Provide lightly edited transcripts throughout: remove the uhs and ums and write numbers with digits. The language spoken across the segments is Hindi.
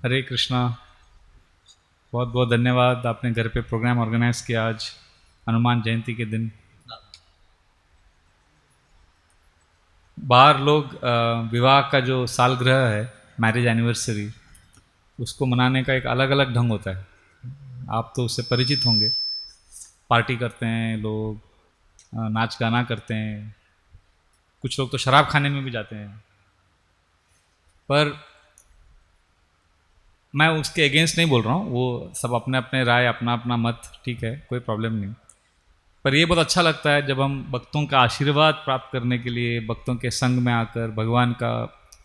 हरे कृष्णा। बहुत बहुत धन्यवाद, आपने घर पे प्रोग्राम ऑर्गेनाइज किया आज हनुमान जयंती के दिन। बाहर लोग विवाह का जो सालगिरह है, मैरिज एनिवर्सरी, उसको मनाने का एक अलग अलग ढंग होता है। आप तो उससे परिचित होंगे। पार्टी करते हैं लोग, नाच गाना करते हैं, कुछ लोग तो शराब खाने में भी जाते हैं। पर मैं उसके अगेंस्ट नहीं बोल रहा हूँ, वो सब अपने अपने राय, अपना अपना मत, ठीक है, कोई प्रॉब्लम नहीं। पर ये बहुत अच्छा लगता है जब हम भक्तों का आशीर्वाद प्राप्त करने के लिए भक्तों के संग में आकर भगवान का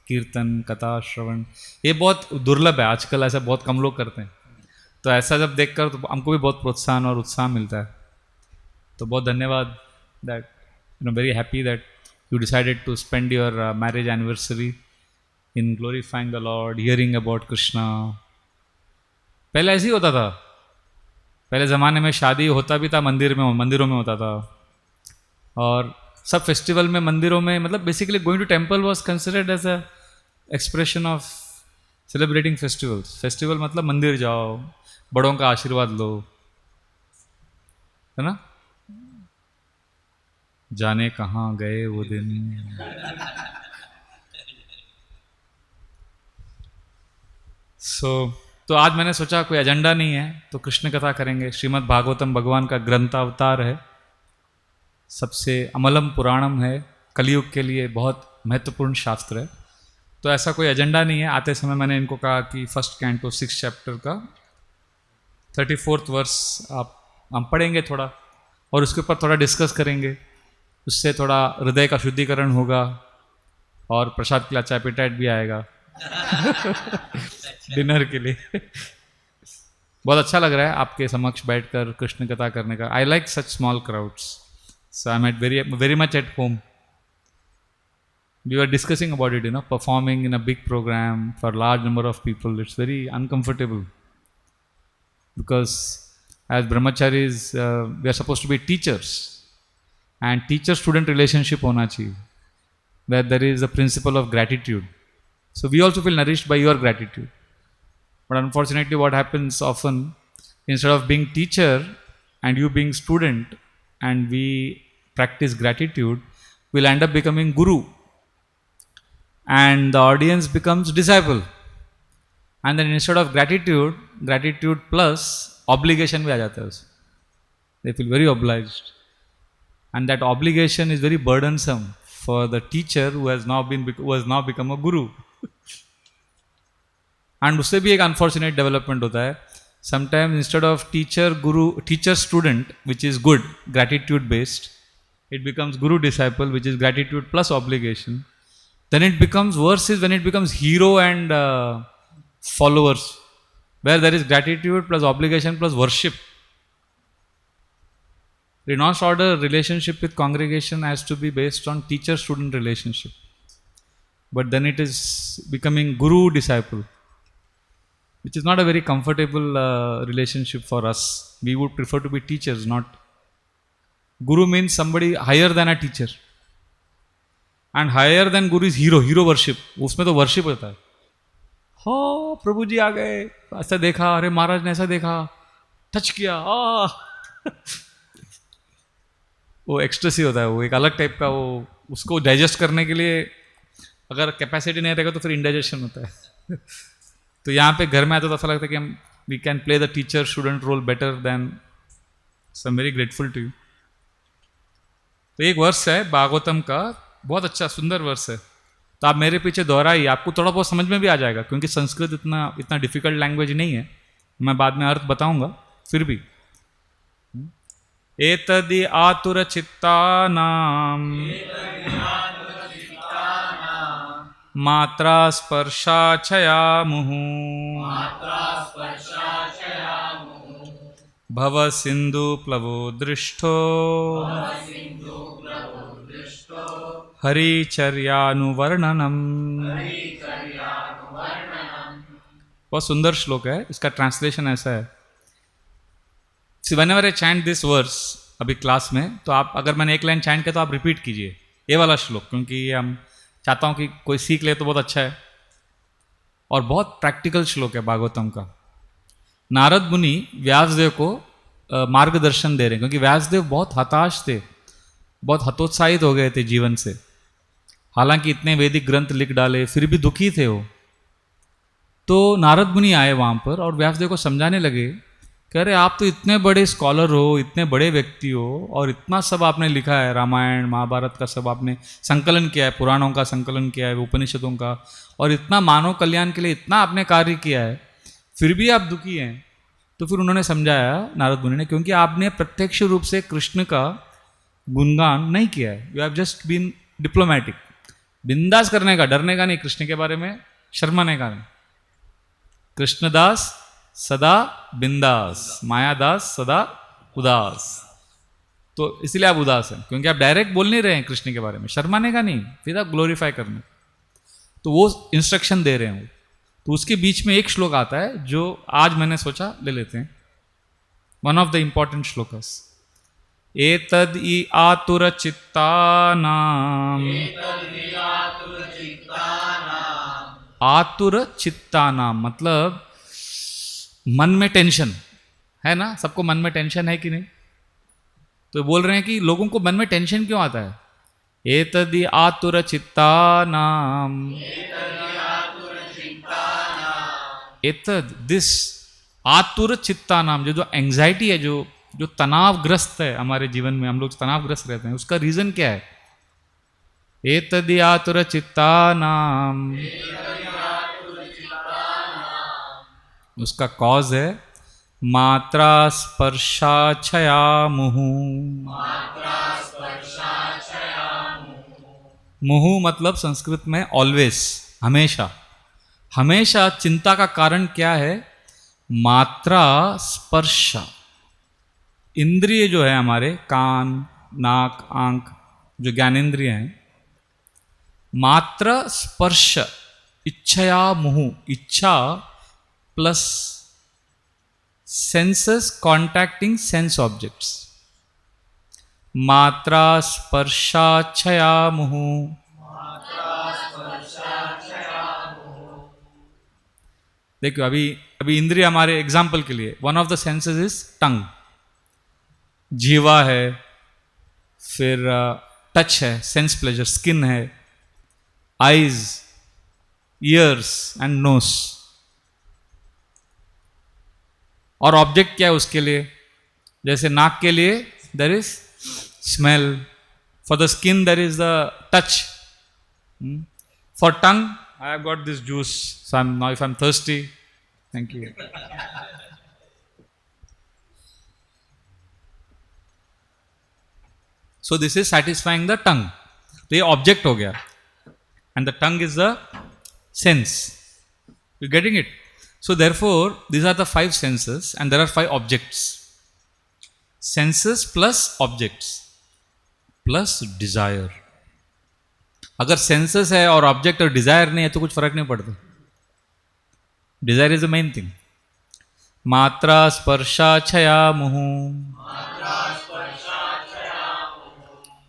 कीर्तन कथा श्रवण, ये बहुत दुर्लभ है, आजकल ऐसा बहुत कम लोग करते हैं। तो ऐसा जब देखकर तो हमको भी बहुत प्रोत्साहन और उत्साह मिलता है। तो बहुत धन्यवाद, that very happy that you decided to spend your marriage anniversary in glorifying the lord, hearing about Krishna. पहले ऐसे ही होता था, पहले ज़माने में शादी होता भी था मंदिरों में होता था। और सब फेस्टिवल में मंदिरों में, मतलब basically going to temple was considered as a expression of celebrating festivals. Festival मतलब मंदिर जाओ, बड़ों का आशीर्वाद लो, है ना। जाने कहाँ गए वो दिन। तो आज मैंने सोचा कोई एजेंडा नहीं है तो कृष्ण कथा करेंगे। श्रीमद् भागवतम भगवान का ग्रंथ अवतार है, सबसे अमलम पुराणम है, कलयुग के लिए बहुत महत्वपूर्ण शास्त्र है। तो ऐसा कोई एजेंडा नहीं है। आते समय मैंने इनको कहा कि फर्स्ट कैंटो 6 चैप्टर का 34th वर्स आप हम पढ़ेंगे थोड़ा, और उसके ऊपर थोड़ा डिस्कस करेंगे। उससे थोड़ा हृदय का शुद्धिकरण होगा और प्रसाद के लिए अच्छा एपिटाइट भी आएगा डिनर के लिए। बहुत अच्छा लग रहा है आपके समक्ष बैठकर कृष्ण कथा करने का। I like such small crowds, so I am at very much at home. We were discussing about it, performing in a big program for large number of people. It's very uncomfortable because as brahmacharis, we are supposed to be teachers, and teacher-student relationship hona chahiye, where there is a principle of gratitude. So we also feel nourished by your gratitude. But unfortunately, what happens often, instead of being teacher and you being student, and we practice gratitude, we'll end up becoming guru. And the audience becomes disciple, and then instead of gratitude plus obligation भी आ जाता है उसमें। They feel very obliged, and that obligation is very burdensome for the teacher who has now become a guru. And उससे भी एक unfortunate development होता है। Sometimes instead of teacher student, which is good, gratitude based, it becomes guru disciple, which is gratitude plus obligation. Then it becomes worse is when it becomes hero and followers, where there is gratitude plus obligation plus worship. Renounced order relationship with congregation has to be based on teacher-student relationship. But then it is becoming guru-disciple, which is not a very comfortable relationship for us. We would prefer to be teachers, not. Guru means somebody higher than a teacher. And higher than guru is hero worship. उसमें तो वर्शिप होता है। हो प्रभु जी आ गए, ऐसा देखा, अरे महाराज ने ऐसा देखा, टच किया, वो एक्सट्रेसी होता है, वो एक अलग टाइप का। वो उसको डाइजेस्ट करने के लिए अगर कैपेसिटी नहीं रहेगा तो फिर इंडाइजेशन होता है। तो यहाँ पे घर में आता तो ऐसा लगता है कि हम we can play the teacher student role better than. So I am very grateful to you. तो एक वर्ष है भागवतम का, बहुत अच्छा सुंदर वर्ष है। तो आप मेरे पीछे दोहराइए, आपको थोड़ा बहुत समझ में भी आ जाएगा, क्योंकि संस्कृत इतना डिफिकल्ट लैंग्वेज नहीं है। मैं बाद में अर्थ बताऊंगा, फिर भी। एतदि आतुर चित्तानाम मात्रा स्पर्शाचया मुहु भव सिंधु प्लवो दृष्टो हरिचर्यानुवर्णनम। बहुत सुंदर श्लोक है। इसका ट्रांसलेशन ऐसा है, whenever I chant this verse अभी क्लास में, तो आप अगर मैंने एक लाइन चैंट किया तो आप रिपीट कीजिए ये वाला श्लोक, क्योंकि ये हम चाहता हूँ कि कोई सीख ले तो बहुत अच्छा है। और बहुत प्रैक्टिकल श्लोक है भागवतम का। नारद मुनि व्यासदेव को मार्गदर्शन दे रहे हैं, क्योंकि व्यासदेव बहुत हताश थे, बहुत हतोत्साहित हो गए थे जीवन से। हालांकि इतने वैदिक ग्रंथ लिख डाले, फिर भी दुखी थे वो। तो नारद मुनि आए वहाँ पर और व्यासदेव को समझाने लगे, कह रहे आप तो इतने बड़े स्कॉलर हो, इतने बड़े व्यक्ति हो, और इतना सब आपने लिखा है, रामायण महाभारत का सब आपने संकलन किया है, पुराणों का संकलन किया है, उपनिषदों का, और इतना मानव कल्याण के लिए इतना आपने कार्य किया है, फिर भी आप दुखी हैं। तो फिर उन्होंने समझाया नारद मुनि ने, क्योंकि आपने प्रत्यक्ष रूप से कृष्ण का गुणगान नहीं किया है, you have just been diplomatic. बिंदास करने का, डरने का नहीं, कृष्ण के बारे में शर्माने का नहीं। कृष्णदास सदा बिंदास, मायादास सदा उदास। तो इसलिए आप उदास हैं, क्योंकि आप डायरेक्ट बोल नहीं रहे हैं कृष्ण के बारे में, शर्माने का नहीं, फिर आप ग्लोरीफाई करने। तो वो इंस्ट्रक्शन दे रहे हैं वो। तो उसके बीच में एक श्लोक आता है जो आज मैंने सोचा ले लेते हैं, one of the important shlokas. एतद् इ आतुर चित्तानाम, आतुर चित्तानाम मतलब मन में टेंशन है ना, सबको मन में टेंशन है कि नहीं? तो बोल रहे हैं कि लोगों को मन में टेंशन क्यों आता है? एतद् इ आतुर चित्तानाम, एतद दिस आतुर चित्ता नाम, जो एंजाइटी है, जो तनावग्रस्त है हमारे जीवन में, हम लोग तनावग्रस्त रहते हैं, उसका रीजन क्या है? एतद आतुर चित्ता नाम, उसका कॉज है मात्रा स्पर्शाच्छया मुहु। मुहु मतलब संस्कृत में ऑलवेज, हमेशा। हमेशा चिंता का कारण क्या है? मात्रा स्पर्श। इंद्रिय जो है हमारे, कान नाक आंख, जो ज्ञानेंद्रिय हैं, मात्र स्पर्श इच्छया मुहु, इच्छा plus senses contacting sense objects, मात्रा स्पर्शाच्छया मुहु। देखो अभी अभी इंद्रिय हमारे एग्जाम्पल के लिए, one of the senses is tongue, जीवा है, फिर टच है, सेंस प्लेजर, स्किन है, आईज, ईयर्स एंड नोस। और ऑब्जेक्ट क्या है उसके लिए? जैसे नाक के लिए there is smell, for the skin there is the touch, for tongue I have got this juice, so now if I'm thirsty, thank you. So this is satisfying the tongue. तो ये object हो गया, and the tongue is the sense. You getting it? So therefore, these are the 5 senses, and there are 5 objects. Senses plus objects plus desire. अगर सेंसेस है और ऑब्जेक्ट और डिजायर नहीं है तो कुछ फर्क नहीं पड़ता। Desire is the main thing. मात्रा स्पर्शाच्छया मुहु,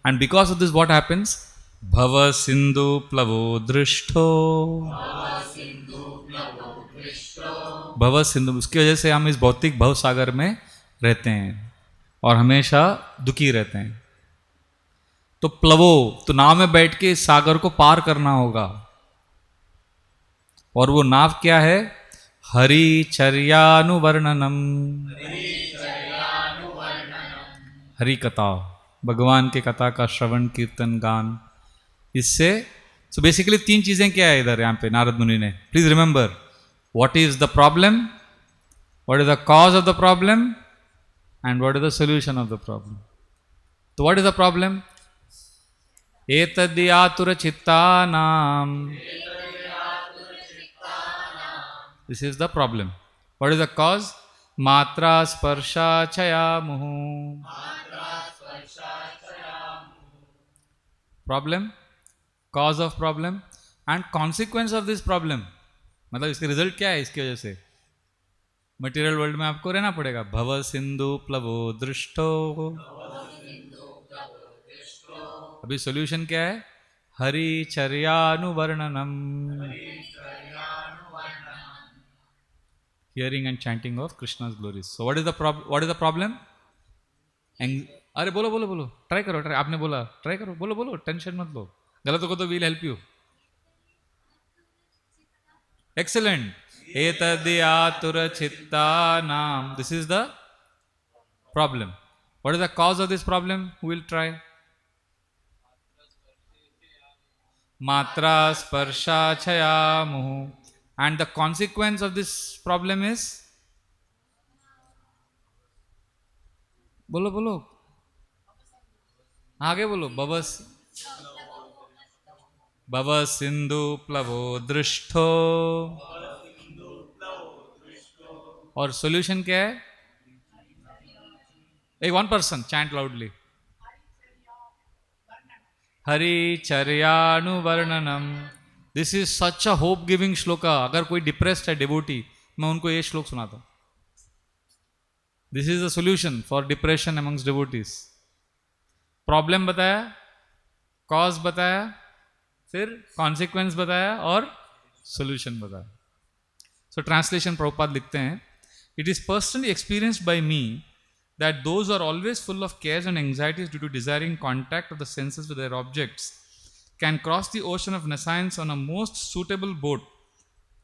and because of this what happens? भव सिंधु प्लवो दृष्टो, भव सिंधु, उसकी वजह से हम इस भौतिक भव सागर में रहते हैं और हमेशा दुखी रहते हैं। तो प्लवो, तो नाव में बैठ के इस सागर को पार करना होगा, और वो नाव क्या है? हरिचर्यानुवर्णनम, हरि कथा, भगवान के कथा का श्रवण कीर्तन गान। इससे सो बेसिकली 3 चीजें क्या है इधर यहाँ पे नारद मुनि ने? Please remember, what is the problem, what is the cause of the problem, and what is the solution of the problem. तो व्हाट इज द प्रॉब्लम? एतद् आतुर चित्तानाम, this is the problem. What is the cause? मात्रा स्पर्शाच्छया मुहु। Problem, cause of problem and consequence of this problem, मतलब इसके रिजल्ट क्या है? इसकी वजह से मटेरियल वर्ल्ड में आपको रहना पड़ेगा। भव सिंधु प्लवो दृष्टो, अभी सॉल्यूशन क्या है? हरिचर्यानुवर्णनम। hearing and chanting of Krishna's glories. So what is the problem? अरे बोलो बोलो बोलो, ट्राई करो, ट्राई, आपने बोला ट्राई करो, बोलो बोलो, टेंशन मत लो, गलत हो तो we'll help you. Excellent. Etadyaturachittanam. This is the problem. What is the cause of this problem? Who will try? Matra sparsha chayamuhu. And the consequence of this problem is? बोलो बोलो, आगे बोलो. भव सिंधु प्लवो दृष्टो. और सॉल्यूशन क्या है? एक वन पर्सन चैंट लाउडली. हरिचर्यानुवर्णनम. This is such a hope giving shloka. अगर कोई डिप्रेस्ड है डिवोटी, मैं उनको ये श्लोक सुनाता हूं. This is the solution for depression amongst devotees. Problem बताया, कॉज बताया, फिर कॉन्सिक्वेंस बताया और सोल्यूशन बताया. सो ट्रांसलेशन प्रभुपाद लिखते हैं, it is personally experienced bye me that those who are always full of cares and anxieties due to desiring contact of the senses with their objects can cross the ocean of nescience on a most suitable boat,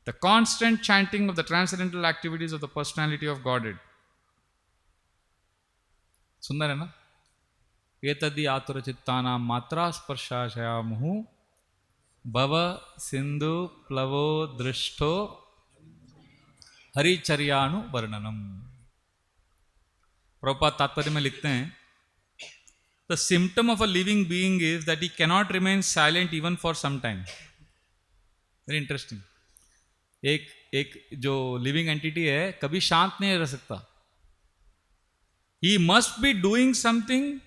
the constant chanting of the transcendental activities of the personality of Godhead. सुंदर है ना? एतदि आतुर चित्तानां मात्रा स्पर्शाशयामुहु भव सिंधु प्लवो दृष्टो हरिचर्यानु वर्णनम. प्रभुपाद तात्पर्य में लिखते हैं, the symptom of a living being is that he cannot remain silent even for some time. Very interesting. एक जो लिविंग एंटिटी है कभी शांत नहीं रह सकता. He must be doing something.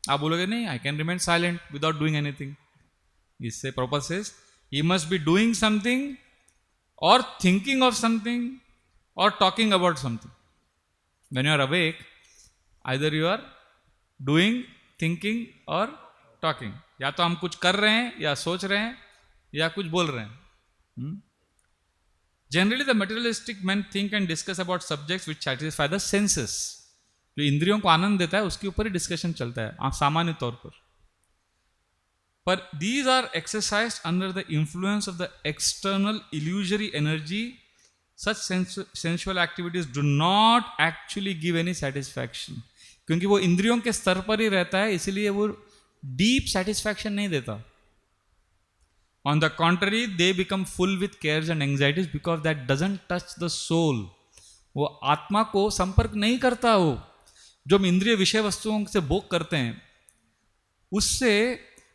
आप बोलोगे नहीं, I can remain silent without doing anything. इससे Prabhupada says he must be doing something और थिंकिंग ऑफ समथिंग और talking about something. When you are awake, either you are doing, thinking और talking. या तो हम कुछ कर रहे हैं या सोच रहे हैं या कुछ बोल रहे हैं. Generally the materialistic men think and discuss about subjects which satisfy the senses. जो इंद्रियों को आनंद देता है उसके ऊपर ही डिस्कशन चलता है सामान्य तौर पर. But these are exercised under the influence of the external illusory energy. Such sensual activities do not actually give any satisfaction. क्योंकि वो इंद्रियों के स्तर पर ही रहता है, इसलिए वो डीप सेटिस्फैक्शन नहीं देता. On the contrary they become full with cares and anxieties because that doesn't touch the soul. वो आत्मा को संपर्क नहीं करता. वो जो हम इंद्रिय विषय वस्तुओं से भोग करते हैं उससे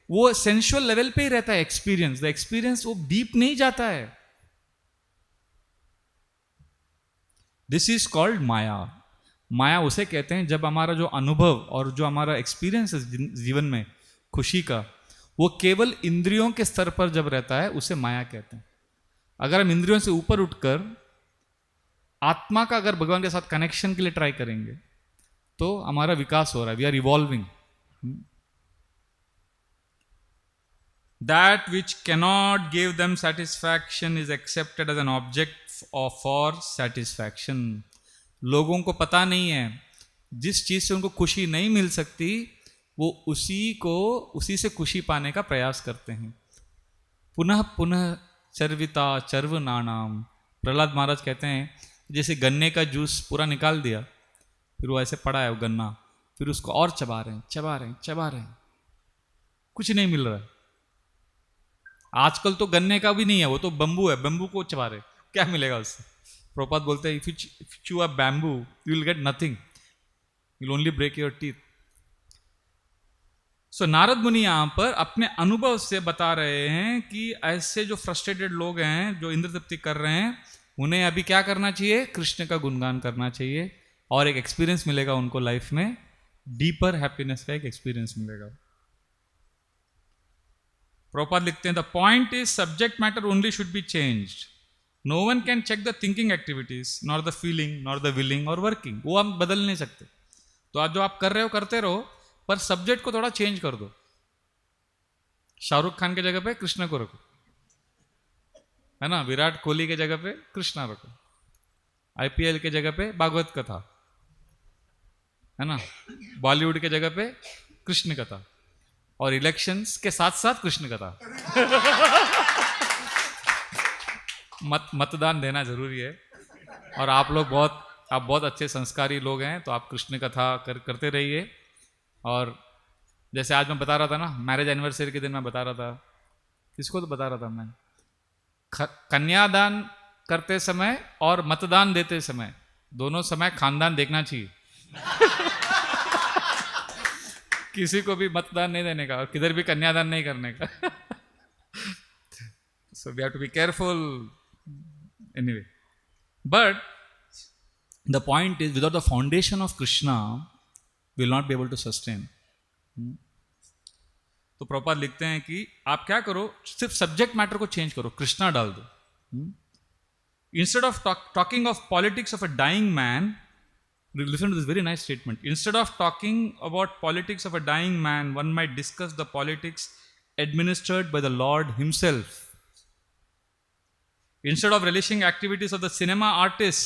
वो सेंसुअल लेवल पे ही रहता है. एक्सपीरियंस, द एक्सपीरियंस वो डीप नहीं जाता है. दिस इज कॉल्ड माया. माया उसे कहते हैं जब हमारा जो अनुभव और जो हमारा एक्सपीरियंस है जीवन में खुशी का, वो केवल इंद्रियों के स्तर पर जब रहता है उसे माया कहते हैं. अगर हम इंद्रियों से ऊपर उठकर आत्मा का अगर भगवान के साथ कनेक्शन के लिए ट्राई करेंगे तो हमारा विकास हो रहा है. We are evolving. That which cannot give them satisfaction is accepted as an object for satisfaction. लोगों को पता नहीं है, जिस चीज से उनको खुशी नहीं मिल सकती वो उसी से खुशी पाने का प्रयास करते हैं. पुनः पुनः चर्विता चर्व नानाम. प्रहलाद महाराज कहते हैं जैसे गन्ने का जूस पूरा निकाल दिया, फिर वो ऐसे पड़ा है वो गन्ना, फिर उसको और चबा रहे हैं, कुछ नहीं मिल रहा है. आजकल तो गन्ने का भी नहीं है, वो तो बंबू है, बंबू को चबा रहे, क्या मिलेगा उससे. प्रभुपाद बोलते हैं if you chew a bamboo you will get nothing, you will only break your teeth. सो नारद मुनि यहाँ पर अपने अनुभव से बता रहे हैं कि ऐसे जो फ्रस्ट्रेटेड लोग हैं जो इंद्र तृप्ति कर रहे हैं उन्हें अभी क्या करना चाहिए, कृष्ण का गुणगान करना चाहिए और एक एक्सपीरियंस मिलेगा उनको लाइफ में, डीपर हैप्पीनेस का एक एक्सपीरियंस मिलेगा. प्रभुपाद लिखते हैं the point is subject matter only should be changed. No one can check the thinking activities nor the feeling nor the willing और वर्किंग. वो हम बदल नहीं सकते. तो आज जो आप कर रहे हो करते रहो, पर सब्जेक्ट को थोड़ा चेंज कर दो. शाहरुख खान के जगह पे कृष्ण को रखो, है ना. विराट कोहली के जगह पे कृष्णा रखो. आईपीएल के जगह पे भागवत कथा, है ना, बॉलीवुड के जगह पे कृष्ण कथा, और इलेक्शंस के साथ साथ कृष्ण कथा। मतदान देना जरूरी है। और आप बहुत अच्छे संस्कारी लोग हैं, तो आप कृष्ण कथा करते रहिए। और जैसे आज मैं बता रहा था ना, मैरिज एनिवर्सरी के दिन मैं बता रहा था, किसको तो बता रहा था मैं, कन्यादान करते समय और मतदान देते समय दोनों समय खानदान देखना चाहिए। किसी को भी मतदान नहीं देने का और किधर भी कन्यादान नहीं करने का। So we have to be careful anyway. But the point is, without the foundation of Krishna, we will not be able to sustain. तो प्रभुपाद लिखते हैं कि आप क्या करो, सिर्फ सब्जेक्ट मैटर को चेंज करो, कृष्णा डाल दो। Instead of talking of politics of a dying man, listen to this very nice statement. Instead of talking about politics of a dying man, one might discuss the politics administered by the Lord himself. Instead of relishing activities of the cinema artists,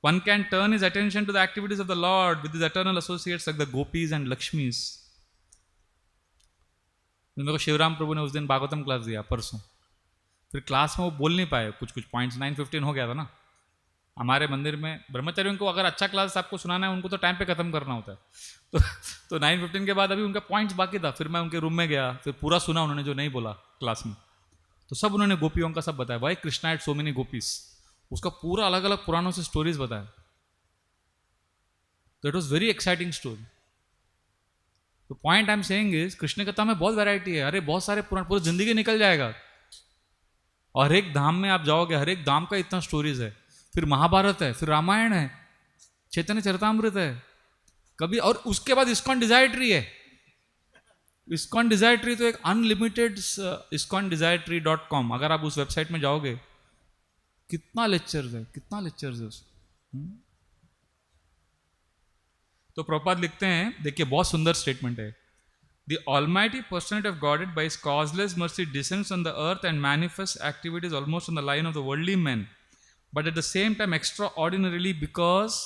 one can turn his attention to the activities of the Lord with his eternal associates like the gopis and lakshmis. मेरे को शिवराम प्रभु ने उस दिन भागवतम क्लास दिया परसों, फिर क्लास में वो बोल नहीं पाए, कुछ पॉइंट्स 9:15 हो गया था ना। हमारे मंदिर में ब्रह्मचारियों को अगर अच्छा क्लास आपको सुनाना है, उनको तो टाइम पे खत्म करना होता है। तो 9:15 के बाद अभी उनका पॉइंट्स बाकी था, फिर मैं उनके रूम में गया, फिर पूरा सुना उन्होंने जो नहीं बोला क्लास में, तो सब उन्होंने गोपियों का सब बताया, why Krishna had so many gopis, उसका पूरा अलग अलग पुराणों से स्टोरीज बताया। तो it was very exciting story. तो point I am saying is, Krishna कथा में बहुत वैरायटी है। अरे बहुत सारे पुराण, पूरी जिंदगी निकल जाएगा, और हर एक धाम में आप जाओगे, हर एक धाम का इतना स्टोरीज है। फिर महाभारत है, फिर रामायण है, चैतन्य चरितामृत है कभी, और उसके बाद इस्कॉन डिजायर ट्री है। इस्कॉन डिजायर ट्री तो एक अनलिमिटेड, iskonDesireTree.com, अगर आप उस वेबसाइट में जाओगे, कितना लेक्चर्स है उसमें। तो प्रभुपाद लिखते हैं, देखिए बहुत सुंदर स्टेटमेंट है, The Almighty Personality of Godhead by His causeless mercy descends on the earth and manifests activities almost on the line of the worldly men, but at the same time extraordinarily, because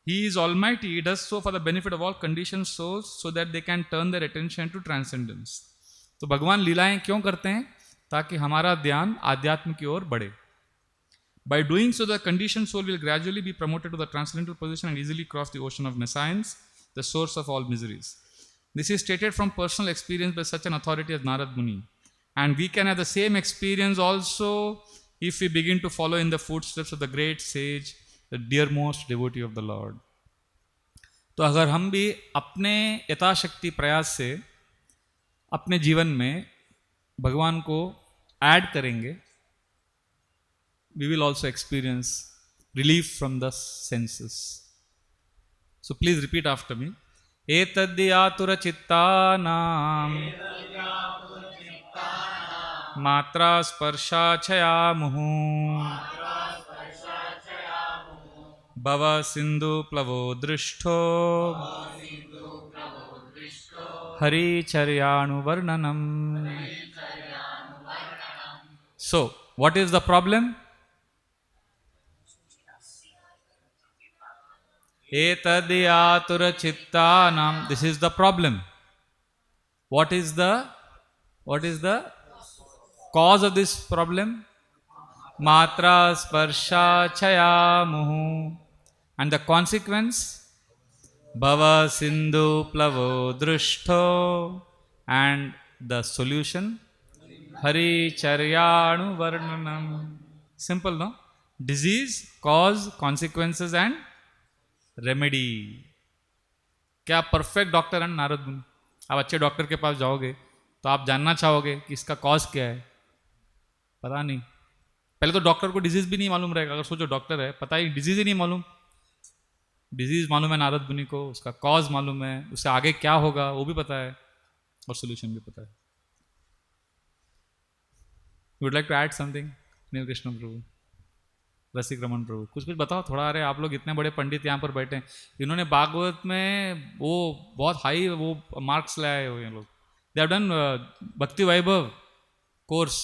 He is Almighty, He does so for the benefit of all conditioned souls so that they can turn their attention to transcendence. तो भगवान लीलाएं क्यों करते हैं? ताकि हमारा ध्यान आध्यात्म की ओर बढ़े। By doing so, the conditioned soul will gradually be promoted to the transcendental position and easily cross the ocean of nescience, the source of all miseries. This is stated from personal experience by such an authority as Narad Muni. And we can have the same experience also if we begin to follow in the footsteps of the great sage, the dearmost devotee of the Lord. तो अगर हम भी अपने यथाशक्ति प्रयास से अपने जीवन में भगवान को ऐड करेंगे, we will also experience relief from the senses. So please repeat after me. एतद्यातुर चित्तानां मात्रा स्पर्शाच्छया मुहु भव सिंधु प्लवो दृष्टो हरिचर्यानुवर्णनम. So what is the problem? Etadyatura chittanam. This is the problem. What is the cause of this problem? Matra sparsha chaya muhu. And the consequence? Bhava sindhu plavo drushto. And the solution? Hari charyanu varnanam. Simple, no? Disease, cause, consequences and remedy. क्या परफेक्ट डॉक्टर है नारद मुनि? आप अच्छे डॉक्टर के पास जाओगे तो आप जानना चाहोगे कि इसका कॉज क्या है, पता नहीं। पहले तो डॉक्टर को डिजीज भी नहीं मालूम रहेगा। अगर सोचो डॉक्टर है, पता ही डिजीज ही नहीं मालूम। डिजीज मालूम है नारद मुनि को, उसका कॉज मालूम है, उससे आगे क्या होगा वो भी पता है, और सोल्यूशन भी पता है। Would like to add something? Neel Krishna Prabhu, Rasik Raman Prabhu, कुछ बताओ थोड़ा। अरे आप लोग इतने बड़े पंडित यहाँ पर बैठे हैं, इन्होंने भागवत में वो बहुत हाई वो मार्क्स लाए हुए हैं लोग। दे हैव डन भक्ति वैभव कोर्स,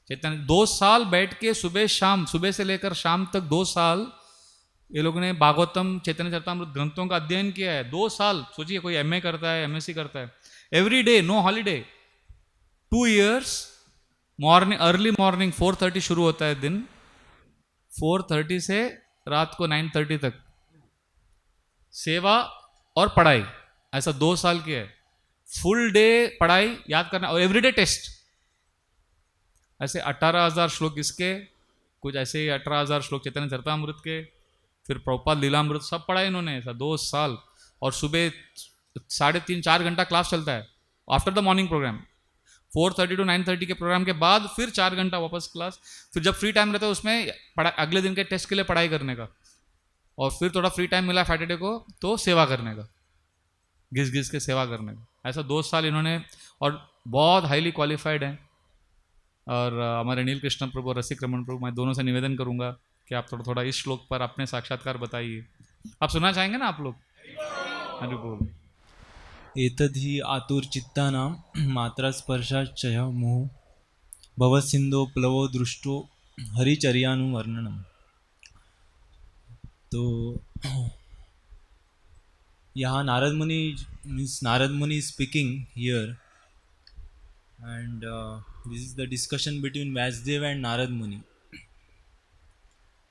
चैतन्य 2 साल बैठ के सुबह शाम, सुबह से लेकर शाम तक 2 साल ये लोगों ने भागवतम चैतन्य चरितामृत ग्रंथों का अध्ययन किया है। 2 साल, सोचिए कोई एमए करता है, एमएससी करता है, every day, no holiday, 2 years. Morning, early morning 4:30 शुरू होता है दिन, 4:30 से रात को 9:30 तक सेवा और पढ़ाई, ऐसा 2 साल किया है। फुल डे पढ़ाई याद करना और एवरीडे टेस्ट। ऐसे 18,000 श्लोक इसके, कुछ ऐसे ही 18,000 श्लोक चैतन्य चरितामृत के, फिर प्रभुपाद लीलामृत, सब पढ़ा इन्होंने ऐसा 2 साल। और सुबह 3.5-4 घंटा क्लास चलता है after the morning program, 4:30 to 9:30 के प्रोग्राम के बाद फिर 4 घंटा वापस क्लास। फिर जब फ्री टाइम रहता है उसमें अगले दिन के टेस्ट के लिए पढ़ाई करने का, और फिर थोड़ा फ्री टाइम मिला सैटरडे को तो सेवा करने का, घिस घिस के सेवा करने का। ऐसा 2 साल इन्होंने, और बहुत हाईली क्वालिफाइड हैं। और हमारे नील कृष्ण प्रभु और रसिक रमन प्रभु, मैं दोनों से निवेदन करूंगा कि आप थोड़ा थोड़ा इस श्लोक पर अपने साक्षात्कार बताइए। आप सुनना चाहेंगे ना आप लोग? हरि बोल। एतद्धि आतुरचित्तानां मात्रास्पर्शाच्चय मोह भवसिन्धो प्लवो दृष्टो हरिचर्यानुवर्णनम। तो यहाँ नारद मुनि, मीन्स नारद मुनि speaking here, and this is the discussion between Vyasdev and Narad Muni.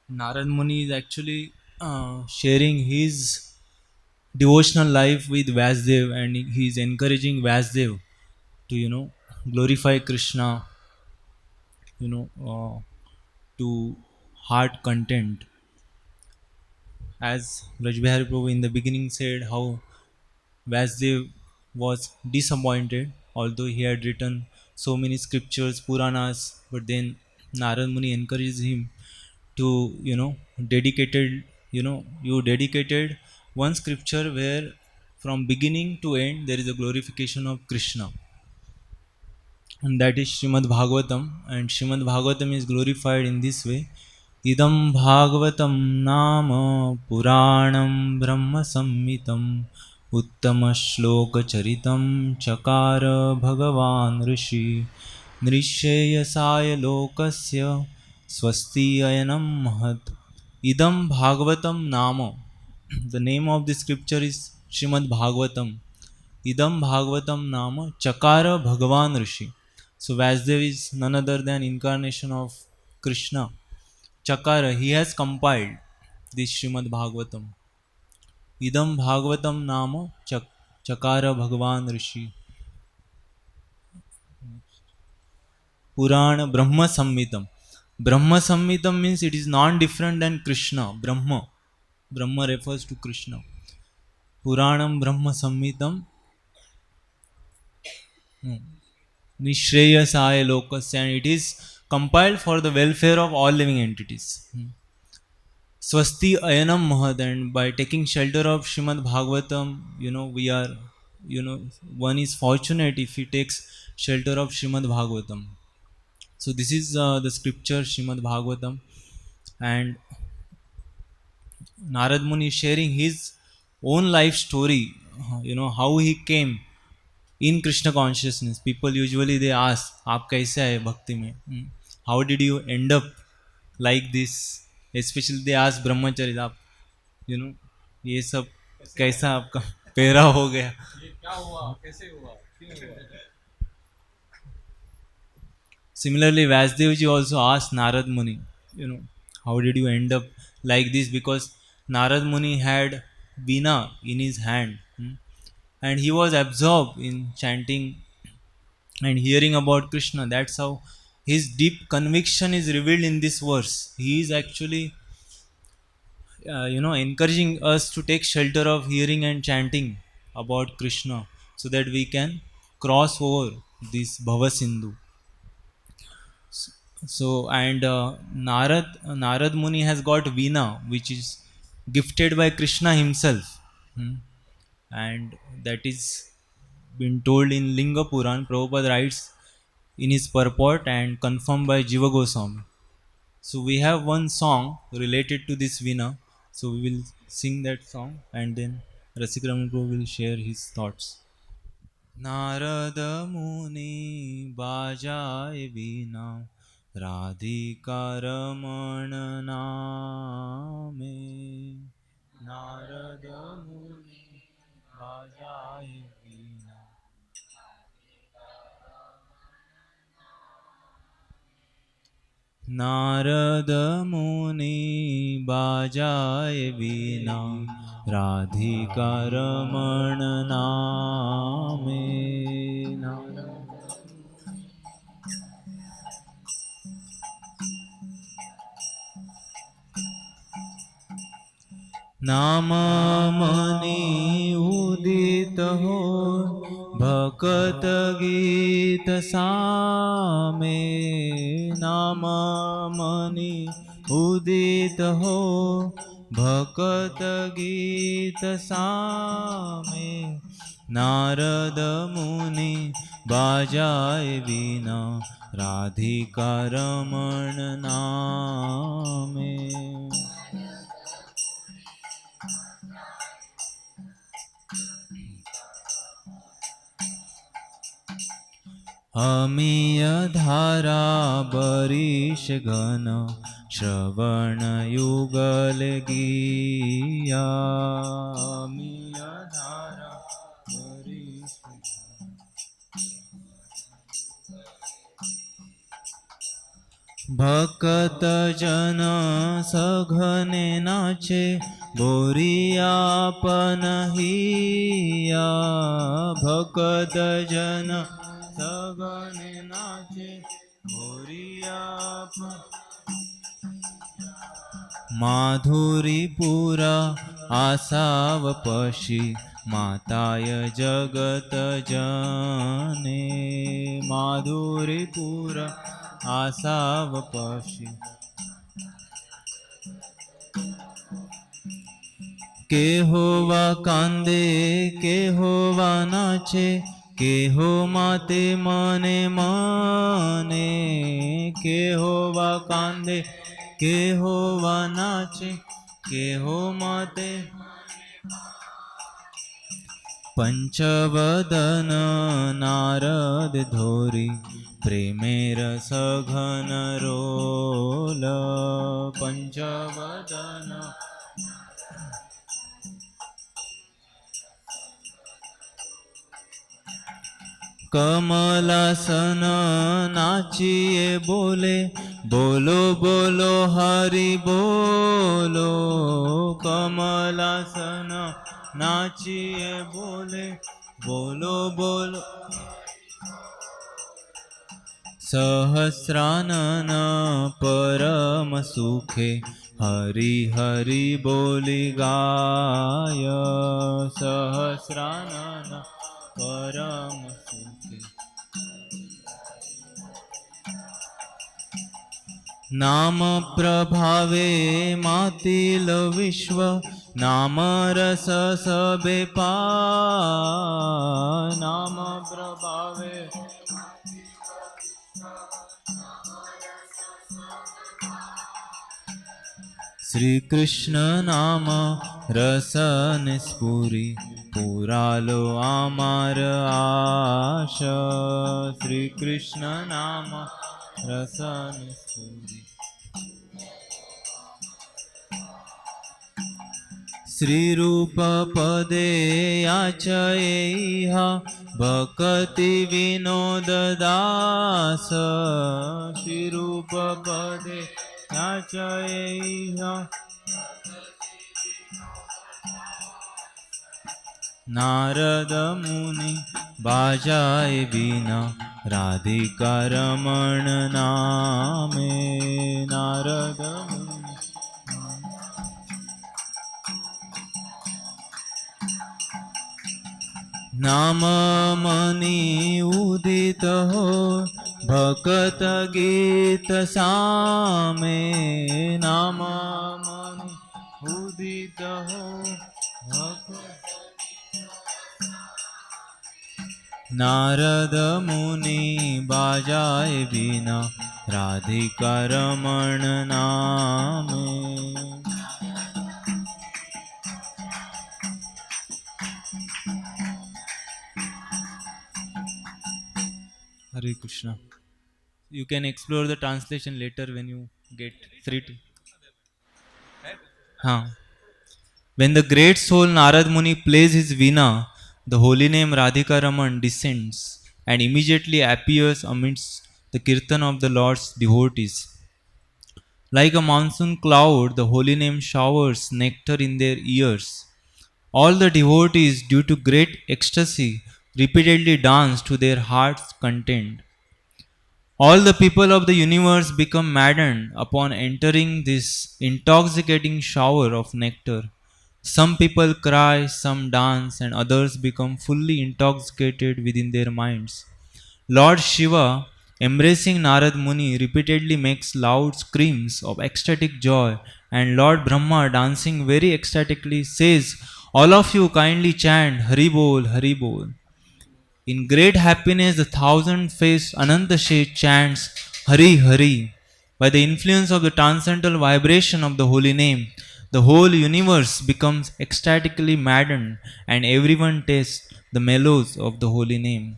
Narad Muni is actually sharing his devotional life with Vyasdev, and he is encouraging Vyasdev to, glorify Krishna, to heart content. As Rajbihari Prabhu in the beginning said, how Vyasdev was disappointed, although he had written so many scriptures, Puranas, but then Narad Muni encouraged him to, dedicated, you dedicated one scripture where from beginning to end there is a glorification of Krishna. And that is Srimad Bhagavatam, and Srimad Bhagavatam is glorified in this way. Idam Bhagavatam Nama Puranam Brahma Samhitam उत्तमश्लोकचरितं चकार भगवान् ऋषि नृश्रेयसाय लोकस्य स्वस्ति अयनं महत् idam bhagavatam nama. The name of the scripture is Srimad Bhagavatam. Idam bhagavatam nama chakara bhagavan rishi. So Vyasdev is none other than incarnation of Krishna. Chakara, he has compiled this Srimad Bhagavatam. Idam bhagavatam nama chakara bhagavan rishi. Purana Brahma Samhitam. Brahma Samhitam means it is non-different than Krishna. Brahma. Brahma refers to Krishna. Puranam Brahma Samhitam Nishreyasaya Lokasya, and it is compiled for the welfare of all living entities. Swasti Ayanam Mahad, and by taking shelter of Srimad Bhagavatam, we are, one is fortunate if he takes shelter of Srimad Bhagavatam. So this is the scripture Srimad Bhagavatam, and Narad Muni is sharing his own life story, how he came in Krishna consciousness. People usually they ask, "आप कैसे आए भक्ति में? How did you end up like this?" Especially they ask ब्रह्मचर्य, आप ये सब कैसा आपका पैरा हो गया? ये क्या हुआ, कैसे हुआ, क्यों हुआ? Similarly, Vyasdev ji also asked Narad Muni, how did you end up like this? Because Narad Muni had Veena in his hand, and he was absorbed in chanting and hearing about Krishna. That's how his deep conviction is revealed in this verse. He is actually, encouraging us to take shelter of hearing and chanting about Krishna, so that we can cross over this Bhava Sindhu. So, and Narad Muni has got Veena, which is gifted by Krishna himself, and that is been told in Linga Puran. Prabhupada writes in his purport and confirmed by Jiva Goswami. So we have one song related to this Veena. So we will sing that song, and then Rasikraman Prabhu will share his thoughts. Narada Muni Bajaye Veena Radhika रमण नामे नारद मुनि बाजाए वीणा नारद मुनि बाजाए वीणा राधिका रमण नामे नाम मनि उदित हो भकत गीत सामे नाम मनि उदित हो भकत गीत सामे नारद मुनि बाजाए वीणा राधिका रमण नामे अमीय धारा बरीश घन श्रवण युगल गीया अमीय धारा बरीश भक्त जन सघने नाचे बोरियापन हिया भक्त जन सघने नाचे बोरियापन माधुरीपुरा आसाव पशी माताय जगत जने माधुरीपुरा आसाव पशी के होवा कांदे के होवा नाचे के हो माते मने मने के होवा कांदे के होवा नाचे के हो माते पंचवदन नारद धोरी प्रेमेर सघन रोल पंचवदन कमलासन नाचिए बोले बोलो बोलो हरि बोलो कमलासन नाचिए बोले बोलो बोलो सहस्रानन परम सुखे हरि हरि बोली गाय सहस्रानन परम सुखे नाम प्रभावे मातिल विश्व नाम रस सबे पाय नाम प्रभावे श्री कृष्ण नाम रसन स्फुरी पुरालो आमार आश श्री कृष्ण नाम रसन स्फुरी श्री रूप पदे याचयेह भक्ति विनोद दास श्री रूप पदे याचयेह नारद मुनि बाजाए बीना राधिका रमण नामे नारद मुनि नाम मनि उदित हो भकत गीत सामे नाम मनि उदित हो भकत नारद मुनि बाजाए बीना राधिका रमण नामे हरे Krishna. You can explore the translation later when you get free. Huh. When the great soul Narad Muni plays his veena, the holy name Radhika Raman descends and immediately appears amidst the kirtan of the Lord's devotees. Like a monsoon cloud, the holy name showers nectar in their ears. All the devotees, due to great ecstasy, repeatedly dance to their heart's content. All the people of the universe become maddened upon entering this intoxicating shower of nectar. Some people cry, some dance, and others become fully intoxicated within their minds. Lord Shiva, embracing Narad Muni, repeatedly makes loud screams of ecstatic joy, and Lord Brahma, dancing very ecstatically, says, "All of you kindly chant Hari Bol, Hari Bol." In great happiness, the thousand-faced Anantashet chants Hari Hari. By the influence of the transcendental vibration of the holy name, the whole universe becomes ecstatically maddened, and everyone tastes the mellows of the holy name.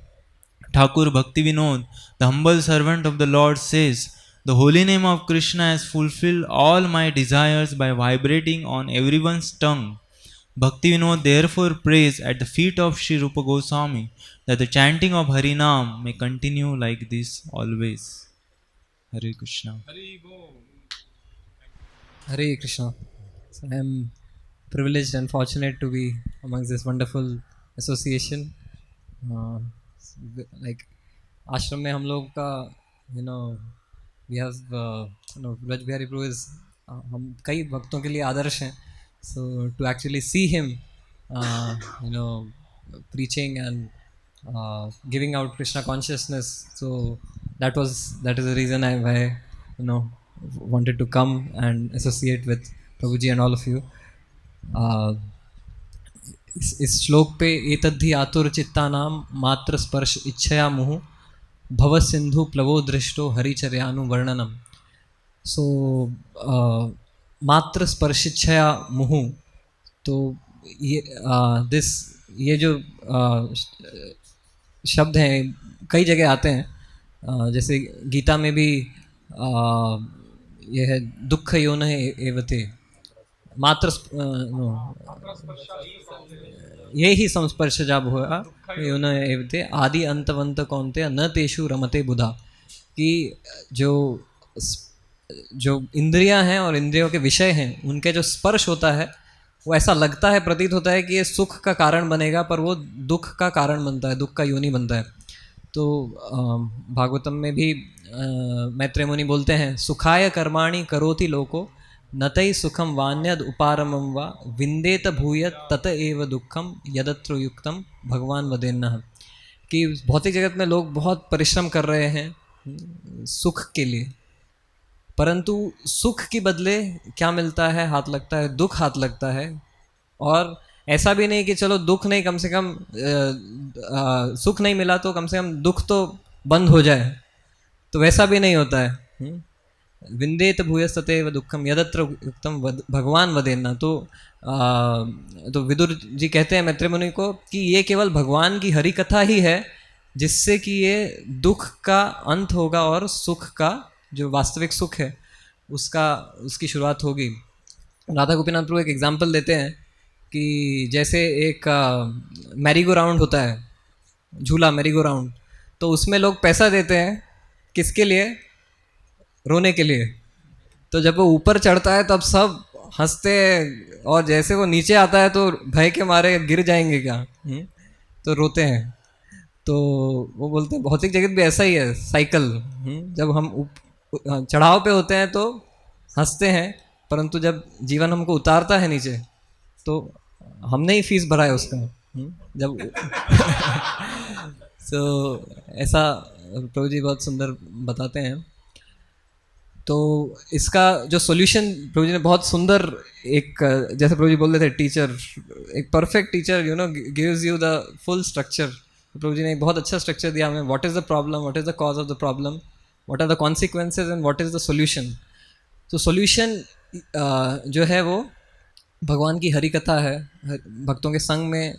Thakur Bhakti Vinod, the humble servant of the Lord, says, "The holy name of Krishna has fulfilled all my desires by vibrating on everyone's tongue." Bhakti Vinod therefore prays at the feet of Sri Rupa Goswami that the chanting of Harinam may continue like this always. Hare Krishna. Hare Krishna. So I am privileged and fortunate to be amongst this wonderful association. Uh, like आश्रम में हम लोग का we have Braj Bihari Prabhu is हम कई भक्तों के लिए आदर्श हैं. So to actually see him preaching and giving out Krishna consciousness, so that is the reason I wanted to come and associate with Prabhuji and all of you. इस श्लोक पे एतद्धि आतुर चित्ता नाम मात्र स्पर्श इच्छया मुहु भव सिंधु प्लवो दृष्टो हरिचर्यानु वर्णनम. सो मात्र स्पर्श इच्छया मुहु, तो ये जो शब्द हैं कई जगह आते हैं. जैसे गीता में भी यह है दुख योन एवते मात्र ये ही संस्पर्श जब हुआ योन एवते आदि अंतवंत कौनते न तेषु रमते बुधा. कि जो इंद्रियां हैं और इंद्रियों के विषय हैं उनके जो स्पर्श होता है वो ऐसा लगता है, प्रतीत होता है कि ये सुख का कारण बनेगा, पर वो दुख का कारण बनता है, दुख का योनि बनता है. तो भागवतम में भी मैत्रेय मुनि बोलते हैं, सुखाय कर्माणि करोति लोको नतई सुखम वान्यद उपारमम वा विंदेत भूयत तत एव दुखम यदत्र युक्तम भगवान वदेन्नः. कि भौतिक जगत में लोग बहुत परिश्रम कर रहे हैं सुख के लिए, परंतु सुख के बदले क्या मिलता है? हाथ लगता है, दुख हाथ लगता है. और ऐसा भी नहीं कि चलो दुख नहीं, कम से कम सुख नहीं मिला तो कम से कम दुख तो बंद हो जाए, तो वैसा भी नहीं होता है. विंदेत भूयस्ततेव दुखम यदत्र युक्तम भगवान वदेन्ना. तो विदुर जी कहते हैं मैत्रेय मुनि को कि ये केवल भगवान की हरि कथा ही है जिससे कि ये दुख का अंत होगा और सुख का जो वास्तविक सुख है उसकी शुरुआत होगी. राधा गोपीनाथ प्रभु एक एग्जाम्पल देते हैं कि जैसे एक मैरीगो राउंड होता है, झूला मैरीगो राउंड, तो उसमें लोग पैसा देते हैं किसके लिए? रोने के लिए. तो जब वो ऊपर चढ़ता है तब सब हंसते हैं, और जैसे वो नीचे आता है तो भय के मारे गिर जाएंगे क्या, तो रोते हैं. तो वो बोलते हैं भौतिक जगत भी ऐसा ही है साइकिल. जब हम चढ़ाव पे होते हैं तो हंसते हैं, परंतु जब जीवन हमको उतारता है नीचे तो हमने ही फीस भरा है उसका. जब तो ऐसा प्रभु जी बहुत सुंदर बताते हैं. तो इसका जो सॉल्यूशन प्रभु जी ने बहुत सुंदर एक, जैसे प्रभु जी बोल रहे थे, टीचर, एक perfect teacher gives you the full structure. Prabhu ji ने एक बहुत अच्छा स्ट्रक्चर दिया हमें. What is the problem, what is the cause of the problem, what are the consequences and what is the solution. तो सॉल्यूशन जो है वो भगवान की हरि कथा है. भक्तों के संग में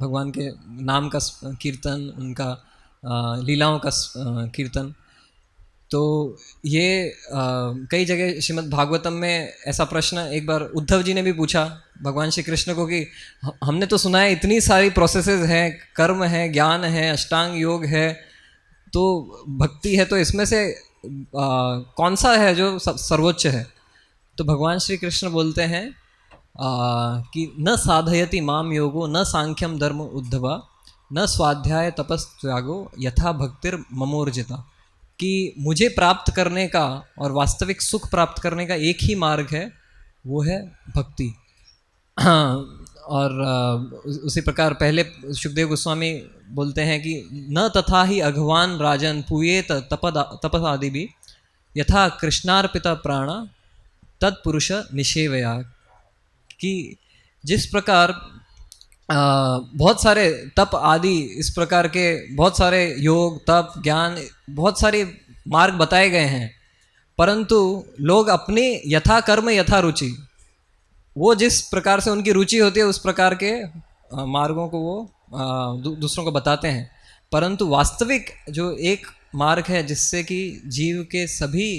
भगवान के नाम का कीर्तन, उनका लीलाओं का कीर्तन. तो ये कई जगह श्रीमद् भागवतम में ऐसा प्रश्न एक बार उद्धव जी ने भी पूछा भगवान श्री कृष्ण को कि हमने तो सुना है इतनी सारी प्रोसेसेस हैं, कर्म है, ज्ञान है, अष्टांग योग है, तो भक्ति है, तो इसमें से कौन सा है जो सर्वोच्च है? तो भगवान श्री कृष्ण बोलते हैं कि न साधयति माम योगो न सांख्यम धर्म उद्धवा न स्वाध्याय तपस्त्यागो यथा भक्तिर ममोर्जिता, कि मुझे प्राप्त करने का और वास्तविक सुख प्राप्त करने का एक ही मार्ग है, वो है भक्ति। और उसी प्रकार पहले सुखदेव गोस्वामी बोलते हैं कि न तथा ही अघवान राजन पूयेत तपसादि भी यथा कृष्णार्पिता प्राणा तत्पुरुष निषेवया, कि जिस प्रकार बहुत सारे तप आदि इस प्रकार के बहुत सारे योग तप ज्ञान बहुत सारे मार्ग बताए गए हैं, परंतु लोग अपनी यथा कर्म यथा रुचि, वो जिस प्रकार से उनकी रुचि होती है उस प्रकार के मार्गों को वो दूसरों को बताते हैं, परंतु वास्तविक जो एक मार्ग है जिससे कि जीव के सभी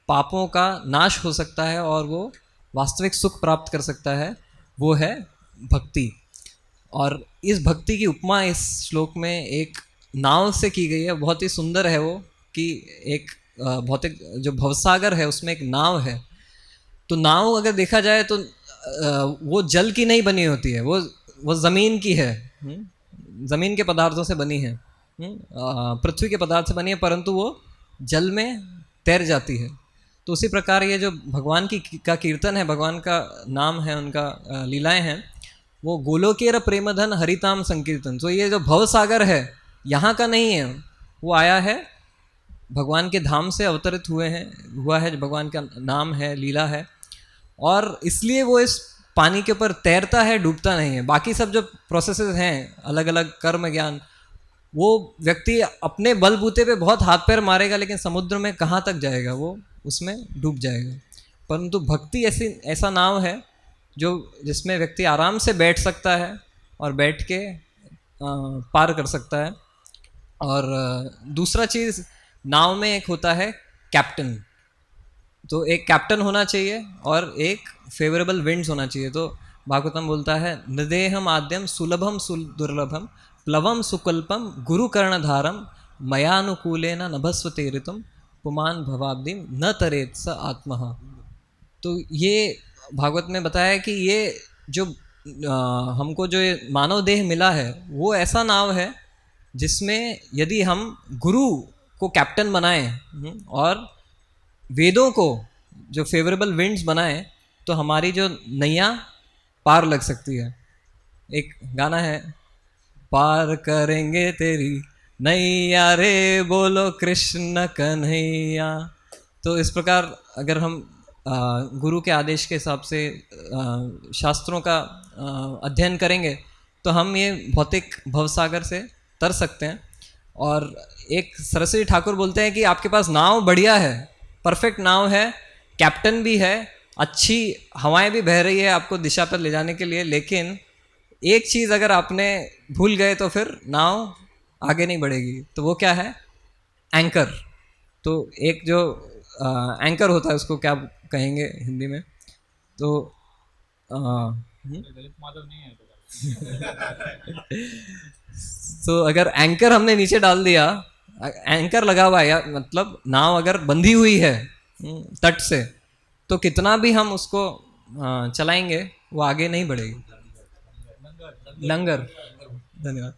पापों का नाश हो सकता है और वो वास्तविक सुख प्राप्त कर सकता है, वो है भक्ति। और इस भक्ति की उपमा इस श्लोक में एक नाव से की गई है, बहुत ही सुंदर है वो, कि एक भौतिक जो भवसागर है उसमें एक नाव है। तो नाव अगर देखा जाए तो वो जल की नहीं बनी होती है, वो ज़मीन की है, ज़मीन के पदार्थों से बनी है, पृथ्वी के पदार्थ से बनी है, परंतु वो जल में तैर जाती है। तो उसी प्रकार ये जो भगवान का कीर्तन है, भगवान का नाम है, उनका लीलाएं हैं, वो गोलोकेर प्रेमधन हरिताम संकीर्तन। तो ये जो भव सागर है यहाँ का नहीं है, वो आया है भगवान के धाम से अवतरित हुआ है, भगवान का नाम है, लीला है, और इसलिए वो इस पानी के ऊपर तैरता है, डूबता नहीं है। बाकी सब जो प्रोसेसेस हैं अलग अलग कर्म ज्ञान, वो व्यक्ति अपने बलबूते पे बहुत हाथ पैर मारेगा, लेकिन समुद्र में कहाँ तक जाएगा, वो उसमें डूब जाएगा। परंतु भक्ति ऐसा नाव है जो जिसमें व्यक्ति आराम से बैठ सकता है और बैठ के पार कर सकता है। और दूसरा चीज़, नाव में एक होता है कैप्टन, तो एक कैप्टन होना चाहिए और एक फेवरेबल विंड्स होना चाहिए। तो भागवतम बोलता है नदेहम आद्यम सुलभम दुर्लभम प्लवम सुकल्पम गुरुकर्णधारम मयानुकूलेन नभस्वते ऋतुम पुमान भवाब्दिम न तरेत स आत्महा। तो ये भागवत में बताया कि ये जो हमको जो मानव देह मिला है वो ऐसा नाव है जिसमें यदि हम गुरु को कैप्टन बनाएं और वेदों को जो फेवरेबल विंड्स बनाएं, तो हमारी जो नैया पार लग सकती है। एक गाना है, पार करेंगे तेरी नैया रे बोलो कृष्ण कन्हैया। तो इस प्रकार अगर हम गुरु के आदेश के हिसाब से शास्त्रों का अध्ययन करेंगे तो हम ये भौतिक भवसागर से तर सकते हैं। और एक सरस्वती ठाकुर बोलते हैं कि आपके पास नाव बढ़िया है, परफेक्ट नाव है, कैप्टन भी है, अच्छी हवाएं भी बह रही है आपको दिशा पर ले जाने के लिए, लेकिन एक चीज़ अगर आपने भूल गए तो फिर नाव आगे नहीं बढ़ेगी। तो वो क्या है? एंकर। तो एक जो एंकर होता है उसको क्या कहेंगे हिंदी में? तो तो अगर एंकर हमने नीचे डाल दिया, एंकर लगा हुआ है मतलब नाव अगर बंधी हुई है तट से, तो कितना भी हम उसको चलाएंगे वो आगे नहीं बढ़ेगी। लंगर, धन्यवाद।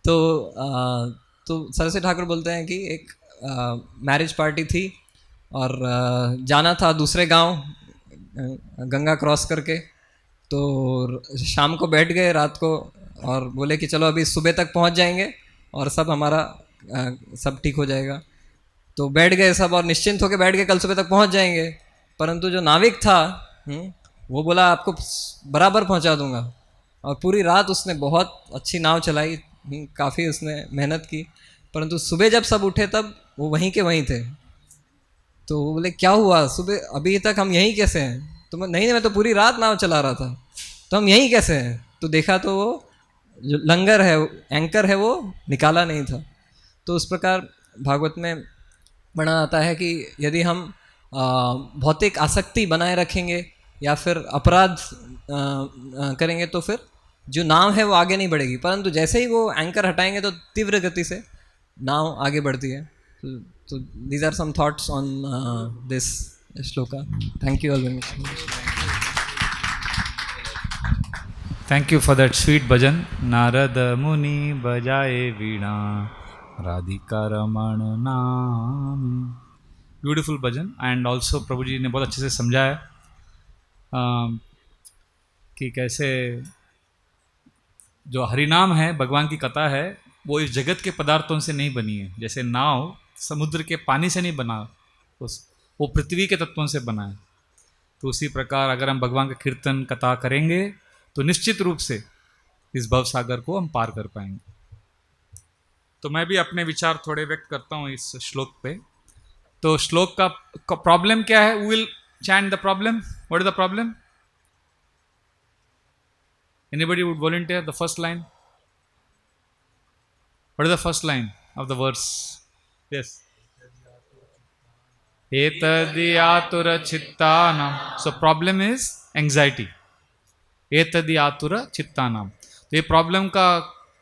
तो सरस्वती ठाकुर बोलते हैं कि एक मैरिज पार्टी थी और जाना था दूसरे गांव गंगा क्रॉस करके, तो शाम को बैठ गए रात को और बोले कि चलो अभी सुबह तक पहुंच जाएंगे और सब हमारा सब ठीक हो जाएगा। तो बैठ गए सब और निश्चिंत होकर बैठ गए, कल सुबह तक पहुंच जाएंगे। परंतु जो नाविक था वो बोला आपको बराबर पहुंचा दूंगा, और पूरी रात उसने बहुत अच्छी नाव चलाई, काफ़ी उसने मेहनत की, परंतु सुबह जब सब उठे तब वो वहीं के वहीं थे। तो वो बोले क्या हुआ, सुबह अभी तक हम यहीं कैसे हैं? तो मैं तो पूरी रात नाव चला रहा था, तो हम यहीं कैसे हैं? तो देखा तो वो जो लंगर है, एंकर है, वो निकाला नहीं था। तो उस प्रकार भागवत में पढ़ा जाता है कि यदि हम भौतिक आसक्ति बनाए रखेंगे या फिर अपराध करेंगे तो फिर जो नाव है वो आगे नहीं बढ़ेगी, परंतु जैसे ही वो एंकर हटाएंगे तो तीव्र गति से नाव आगे बढ़ती है. तो these are some thoughts on this shloka. Thank you all very much. Thank you for that sweet bhajan. Narad Muni बजाए वीणा राधिका रमण नाम. Beautiful bhajan. And also Prabhu ji ने बहुत अच्छे से समझाया कि कैसे जो हरिनाम है, भगवान की कथा है, वो इस जगत के पदार्थों से नहीं बनी है. जैसे नाव समुद्र के पानी से नहीं बना, वो पृथ्वी के तत्वों से बना है. तो उसी प्रकार अगर हम भगवान का कीर्तन कथा करेंगे तो निश्चित रूप से इस भव सागर को हम पार कर पाएंगे. तो मैं भी अपने विचार थोड़े व्यक्त करता हूँ इस श्लोक पे. तो श्लोक का प्रॉब्लम क्या है? We will chant the problem. What is the problem? Anybody would volunteer the first line? What is the first line of the verse? Yes. एतदि आतुर चित्तानाम. So problem is anxiety. एतदि आतुर चित्तानाम. तो ये प्रॉब्लम का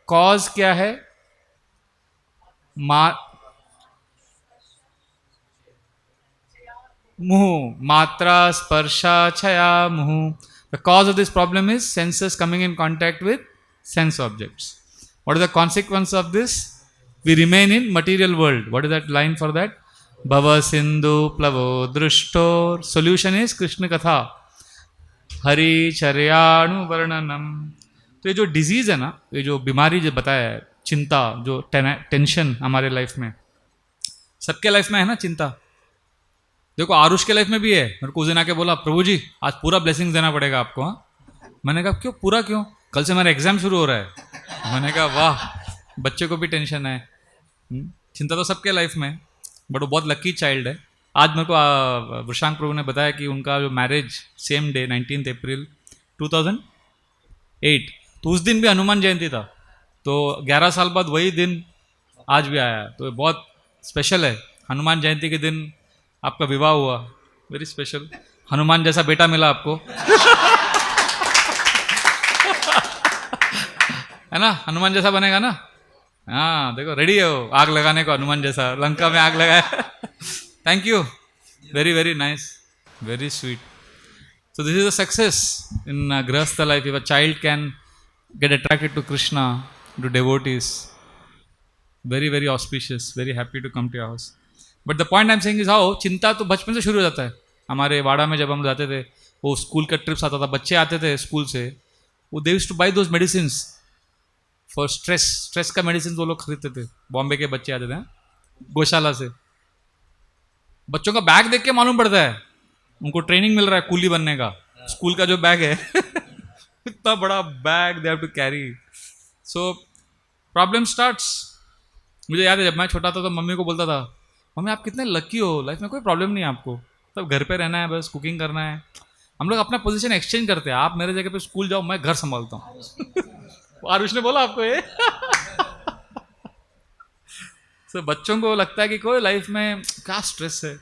कॉज क्या है? मुह, मात्रा, स्पर्शा, छया, मुह. The cause of this problem is senses coming in contact with sense objects. What is the consequence of this? We remain in material world. What is that line for that? Bhava Sindhu Plavo Drushtor. Solution is Krishna Katha. Hari Charyanu Varnanam. तो ये जो डिजीज़ है ना, ये जो बीमारी जो बताया है, चिंता, जो टेंशन हमारे लाइफ में, सबके लाइफ में है ना चिंता. देखो आरुष के लाइफ में भी है. मेरे को उस दिन आके बोला, प्रभु जी आज पूरा ब्लेसिंग देना पड़ेगा आपको. हाँ, मैंने कहा क्यों पूरा क्यों? कल से मेरा एग्जाम शुरू हो रहा है. मैंने कहा वाह, बच्चे को भी टेंशन है. चिंता तो सबके लाइफ में, बट वो बहुत लकी चाइल्ड है. आज मेरे को वृषांक प्रभु ने बताया कि उनका जो मैरिज सेम डे 19 अप्रैल 2008, तो उस दिन भी हनुमान जयंती था. तो 11 साल बाद वही दिन आज भी आया. तो ये बहुत स्पेशल है. हनुमान जयंती के दिन आपका विवाह हुआ, वेरी स्पेशल. हनुमान जैसा बेटा मिला आपको. है ना, हनुमान जैसा बनेगा ना. हाँ देखो रेडी हो आग लगाने को, हनुमान जैसा लंका में आग लगाया. Thank you, very very nice, very sweet. So this is a success in Grihastha life. If a child can get attracted to Krishna, to devotees, very very auspicious, very happy to come to your house. But the point I'm saying is how चिंता तो बचपन से शुरू हो जाता है. हमारे वाड़ा में जब हम जाते थे, वो स्कूल का ट्रिप्स आता था, बच्चे आते थे स्कूल से, वो they used to buy those medicines for stress का मेडिसिन वो लोग खरीदते थे. बॉम्बे के बच्चे आते थे गौशाला से. बच्चों का बैग देख के मालूम पड़ता है उनको ट्रेनिंग मिल रहा है कूली बनने का. स्कूल का जो बैग है इतना बड़ा bag they have to carry. So problem starts. मुझे याद है जब मैं छोटा था तो मम्मी को बोलता था, मम्मी आप कितने लकी हो, लाइफ में कोई प्रॉब्लम नहीं है आपको, तब घर पे रहना है, बस कुकिंग करना है. हम लोग अपना पोजीशन एक्सचेंज करते हैं. आप मेरे जगह पे स्कूल जाओ, मैं घर संभालता हूँ. आरुष ने बोला आपको ये. So, बच्चों को लगता है कि कोई लाइफ में क्या स्ट्रेस है.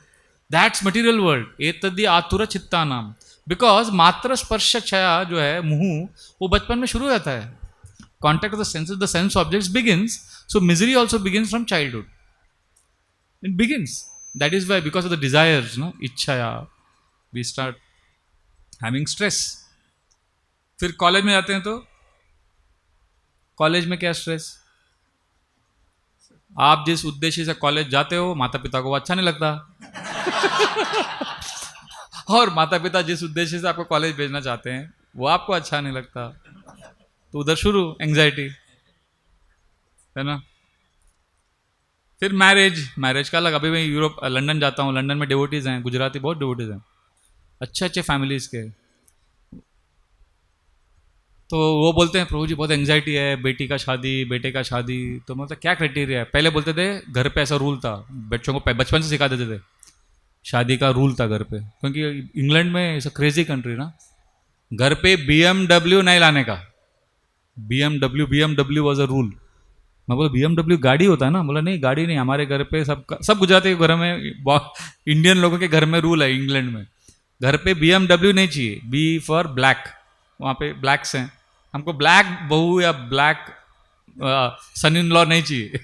That's material world. एतद्दि आतुर चित्ता नाम. बिकॉज मात्र स्पर्श छया जो है मुंह, वो बचपन में शुरू हो जाता है. Contact of the senses, the sense objects begins. So misery also begins from childhood. It begins. That is why because of the desires, no इच्छाया, वी स्टार्ट हैविंग स्ट्रेस. फिर कॉलेज में जाते हैं तो कॉलेज में क्या स्ट्रेस? आप जिस उद्देश्य से कॉलेज जाते हो माता पिता को अच्छा नहीं लगता. और माता पिता जिस उद्देश्य से आपको कॉलेज भेजना चाहते हैं वो आपको अच्छा नहीं लगता. तो उधर शुरू एंग्जाइटी, है ना. फिर मैरिज का अलग. अभी मैं यूरोप लंदन जाता हूँ, लंदन में डिवोटीज हैं, गुजराती बहुत डिवोटीज हैं, अच्छे अच्छे फैमिलीज के. तो वो बोलते हैं प्रभु जी बहुत एंग्जाइटी है, बेटी का शादी, बेटे का शादी. तो मतलब क्या क्राइटेरिया है? पहले बोलते थे घर पे ऐसा रूल था, बच्चों को बचपन से सिखा देते थे, शादी का रूल था घर पे. क्योंकि इंग्लैंड में इट्स अ क्रेजी कंट्री ना, घर पे BMW नहीं लाने का. BMW was a rule. मैं बोला BMW गाड़ी होता है ना? बोला नहीं गाड़ी नहीं, हमारे घर पे सब गुजराती के घर में, इंडियन लोगों के घर में रूल है इंग्लैंड में, घर पे BMW नहीं चाहिए, B फॉर ब्लैक, वहाँ पे ब्लैक्स हैं, हमको ब्लैक बहू या ब्लैक सन इन लॉ नहीं चाहिए,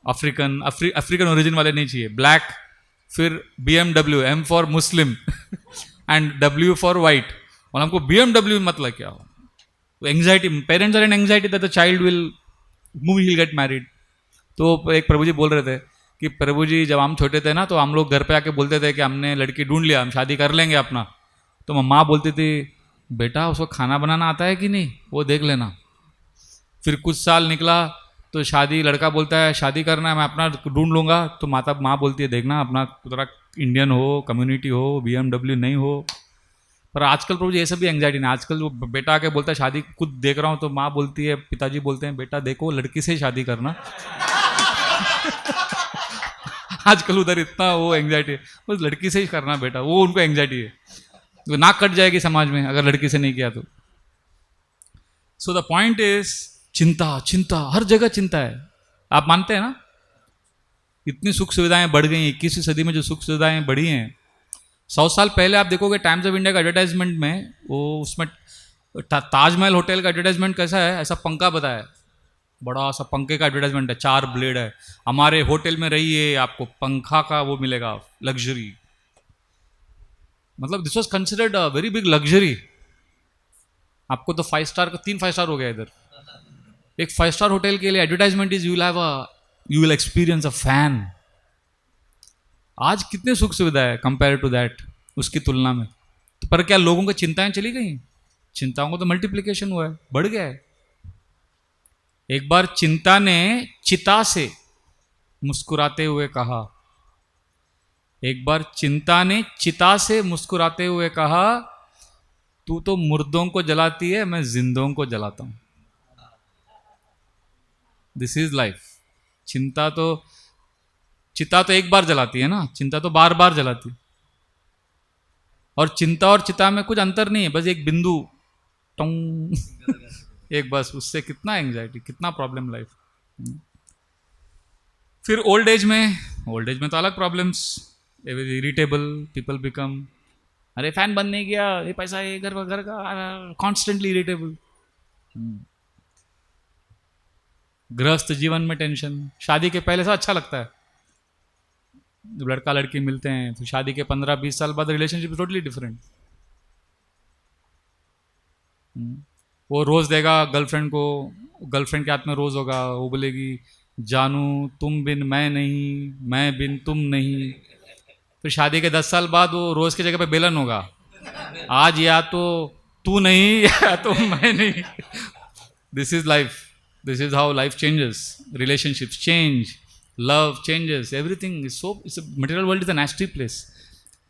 अफ्रीकन ओरिजिन वाले नहीं चाहिए, ब्लैक, फिर BMW, M for Muslim and W for white, और हमको BMW मतलब क्या हो, anxiety, parents are in anxiety that the child will move, he will get married. तो एक प्रभु जी बोल रहे थे कि प्रभु जी जब हम छोटे थे ना तो हम लोग घर पे आके बोलते थे कि हमने लड़की ढूंढ लिया, हम शादी कर लेंगे अपना, तो माँ बोलती थी बेटा उसको खाना बनाना आता है कि नहीं वो देख लेना। फिर कुछ साल निकला तो शादी, लड़का बोलता है शादी करना है, मैं अपना ढूंढ लूँगा, तो माँ बोलती है देखना अपना थोड़ा इंडियन हो, कम्युनिटी हो, BMW नहीं हो। पर आजकल प्रभु जी ये सब भी एंग्जाइटी नहीं, आजकल जो बेटा आके बोलता है शादी, खुद देख रहा हूँ तो माँ बोलती है, पिताजी बोलते हैं बेटा देखो लड़की से ही शादी करना आजकल उधर इतना वो एंग्जाइटी है, बस लड़की से ही करना बेटा, वो उनको एंग्जाइटी है, तो नाक कट जाएगी समाज में अगर लड़की से नहीं किया तो। सो द पॉइंट इज चिंता, चिंता हर जगह चिंता है। आप मानते हैं ना इतनी सुख सुविधाएं बढ़ गई, 21वीं सदी में जो सुख सुविधाएं बढ़ी हैं, 100 साल पहले आप देखोगे टाइम्स ऑफ इंडिया का एडवर्टाइजमेंट में, वो उसमें ताजमहल होटल का एडवर्टाइजमेंट कैसा है, ऐसा पंखा बताया, बड़ा सा पंखे का एडवर्टाइजमेंट है, 4 ब्लेड है, हमारे होटल में रहिए आपको पंखा का वो मिलेगा लग्जरी, मतलब this was considered a very big luxury. आपको तो 5 स्टार का 3 5 स्टार हो गया इधर, एक 5 स्टार होटल के लिए advertisement is you will experience a fan. आज कितने सुख सुविधा है कंपेयर टू दैट, उसकी तुलना में। तो पर क्या लोगों की चिंताएं चली गई? चिंताओं को तो मल्टीप्लिकेशन हुआ है, बढ़ गया है। एक बार चिंता ने चिता से मुस्कुराते हुए कहा, एक बार चिंता ने चिता से मुस्कुराते हुए कहा, तू तो मुर्दों को जलाती है, मैं जिंदों को जलाता हूं। This is life. चिता तो एक बार जलाती है ना, चिंता तो बार बार जलाती। और चिंता और चिता में कुछ अंतर नहीं है, बस एक बिंदु टोंग एक, बस उससे कितना एंग्जाइटी, कितना प्रॉब्लम लाइफ। फिर ओल्ड एज में तो अलग प्रॉब्लम्स, इरिटेबल पीपल बिकम, अरे फैन बंद नहीं किया, ये पैसा ये घर का, कॉन्स्टेंटली इरिटेबल। गृहस्थ जीवन में टेंशन। शादी के पहले से अच्छा लगता है, जब लड़का लड़की मिलते हैं तो शादी के 15-20 साल बाद रिलेशनशिप टोटली डिफरेंट। वो रोज देगा गर्लफ्रेंड को, गर्लफ्रेंड के हाथ में रोज होगा, वो बोलेगी जानू तुम बिन मैं नहीं, मैं बिन तुम नहीं। फिर शादी के 10 साल बाद वो रोज की जगह पे बेलन होगा, आज या तो तू नहीं या तो मैं नहीं। This is life, this is how life changes, relationships change, love changes, everything is so, it's material world is a नेस्टी place.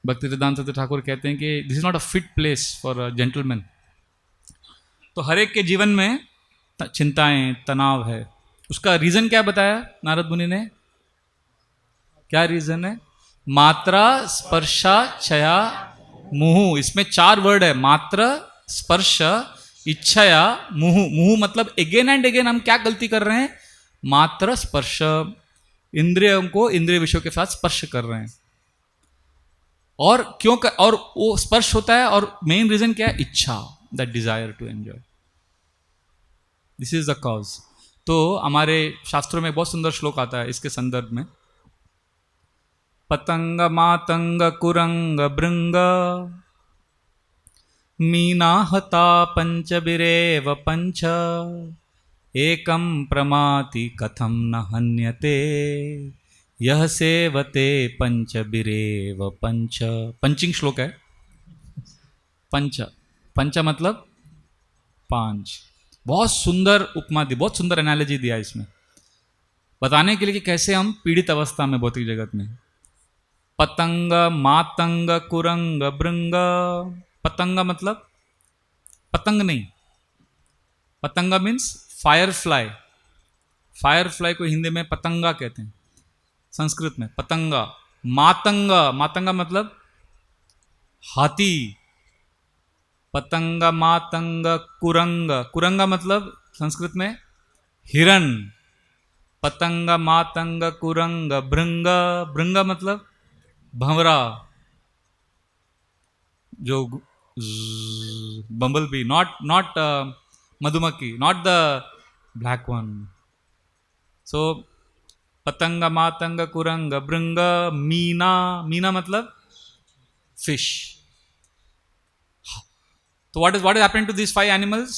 भक्ति सिद्धांत ठाकुर कहते हैं कि this is not a fit place for a gentleman. तो हर एक के जीवन में चिंताएं, तनाव है। उसका रीजन क्या बताया नारद मुनि ने? क्या रीजन है? मात्रा, स्पर्शा, छया, मुहु। इसमें 4 वर्ड है, मात्र, स्पर्श, इच्छया, मुहु। मुहु मतलब अगेन एंड अगेन हम क्या गलती कर रहे हैं? मात्र स्पर्श, इंद्रियों को इंद्रिय विषयों के साथ स्पर्श कर रहे हैं। और क्यों और वो स्पर्श होता है, और मेन रीजन क्या है? इच्छा, that desire to enjoy. This is the cause. तो हमारे शास्त्रों में बहुत सुंदर श्लोक आता है इसके संदर्भ में। पतंग मातंग कुरंग भृंग मीनाहता पंचबिरेव पंच एकम प्रमाति कथम न हन्यते यह सेवते पंचबिरेव पंच। पंचिंग श्लोक है। पंच मतलब 5। बहुत सुंदर उपमा दी, बहुत सुंदर एनालॉजी दिया इसमें, बताने के लिए कि कैसे हम पीड़ित अवस्था में भौतिक जगत में। पतंग मातंग कुरंग भृंग। पतंग मतलब पतंग नहीं, पतंग means fire fly. Fire fly को हिंदी में पतंगा कहते हैं, संस्कृत में पतंगा। मातंग, मातंगा मतलब हाथी। पतंग मातंग कुरंग, कुरंगा मतलब संस्कृत में हिरण। पतंग मातंग कुरंग भृंग, भृंग मतलब भंवरा, जो बम्बल बी, नॉट मधुमक्खी, नॉट द ब्लैक वन. सो पतंग मातंग कुरंग भृंग मीना, मीना मतलब फिश. तो what is happening to these 5 animals?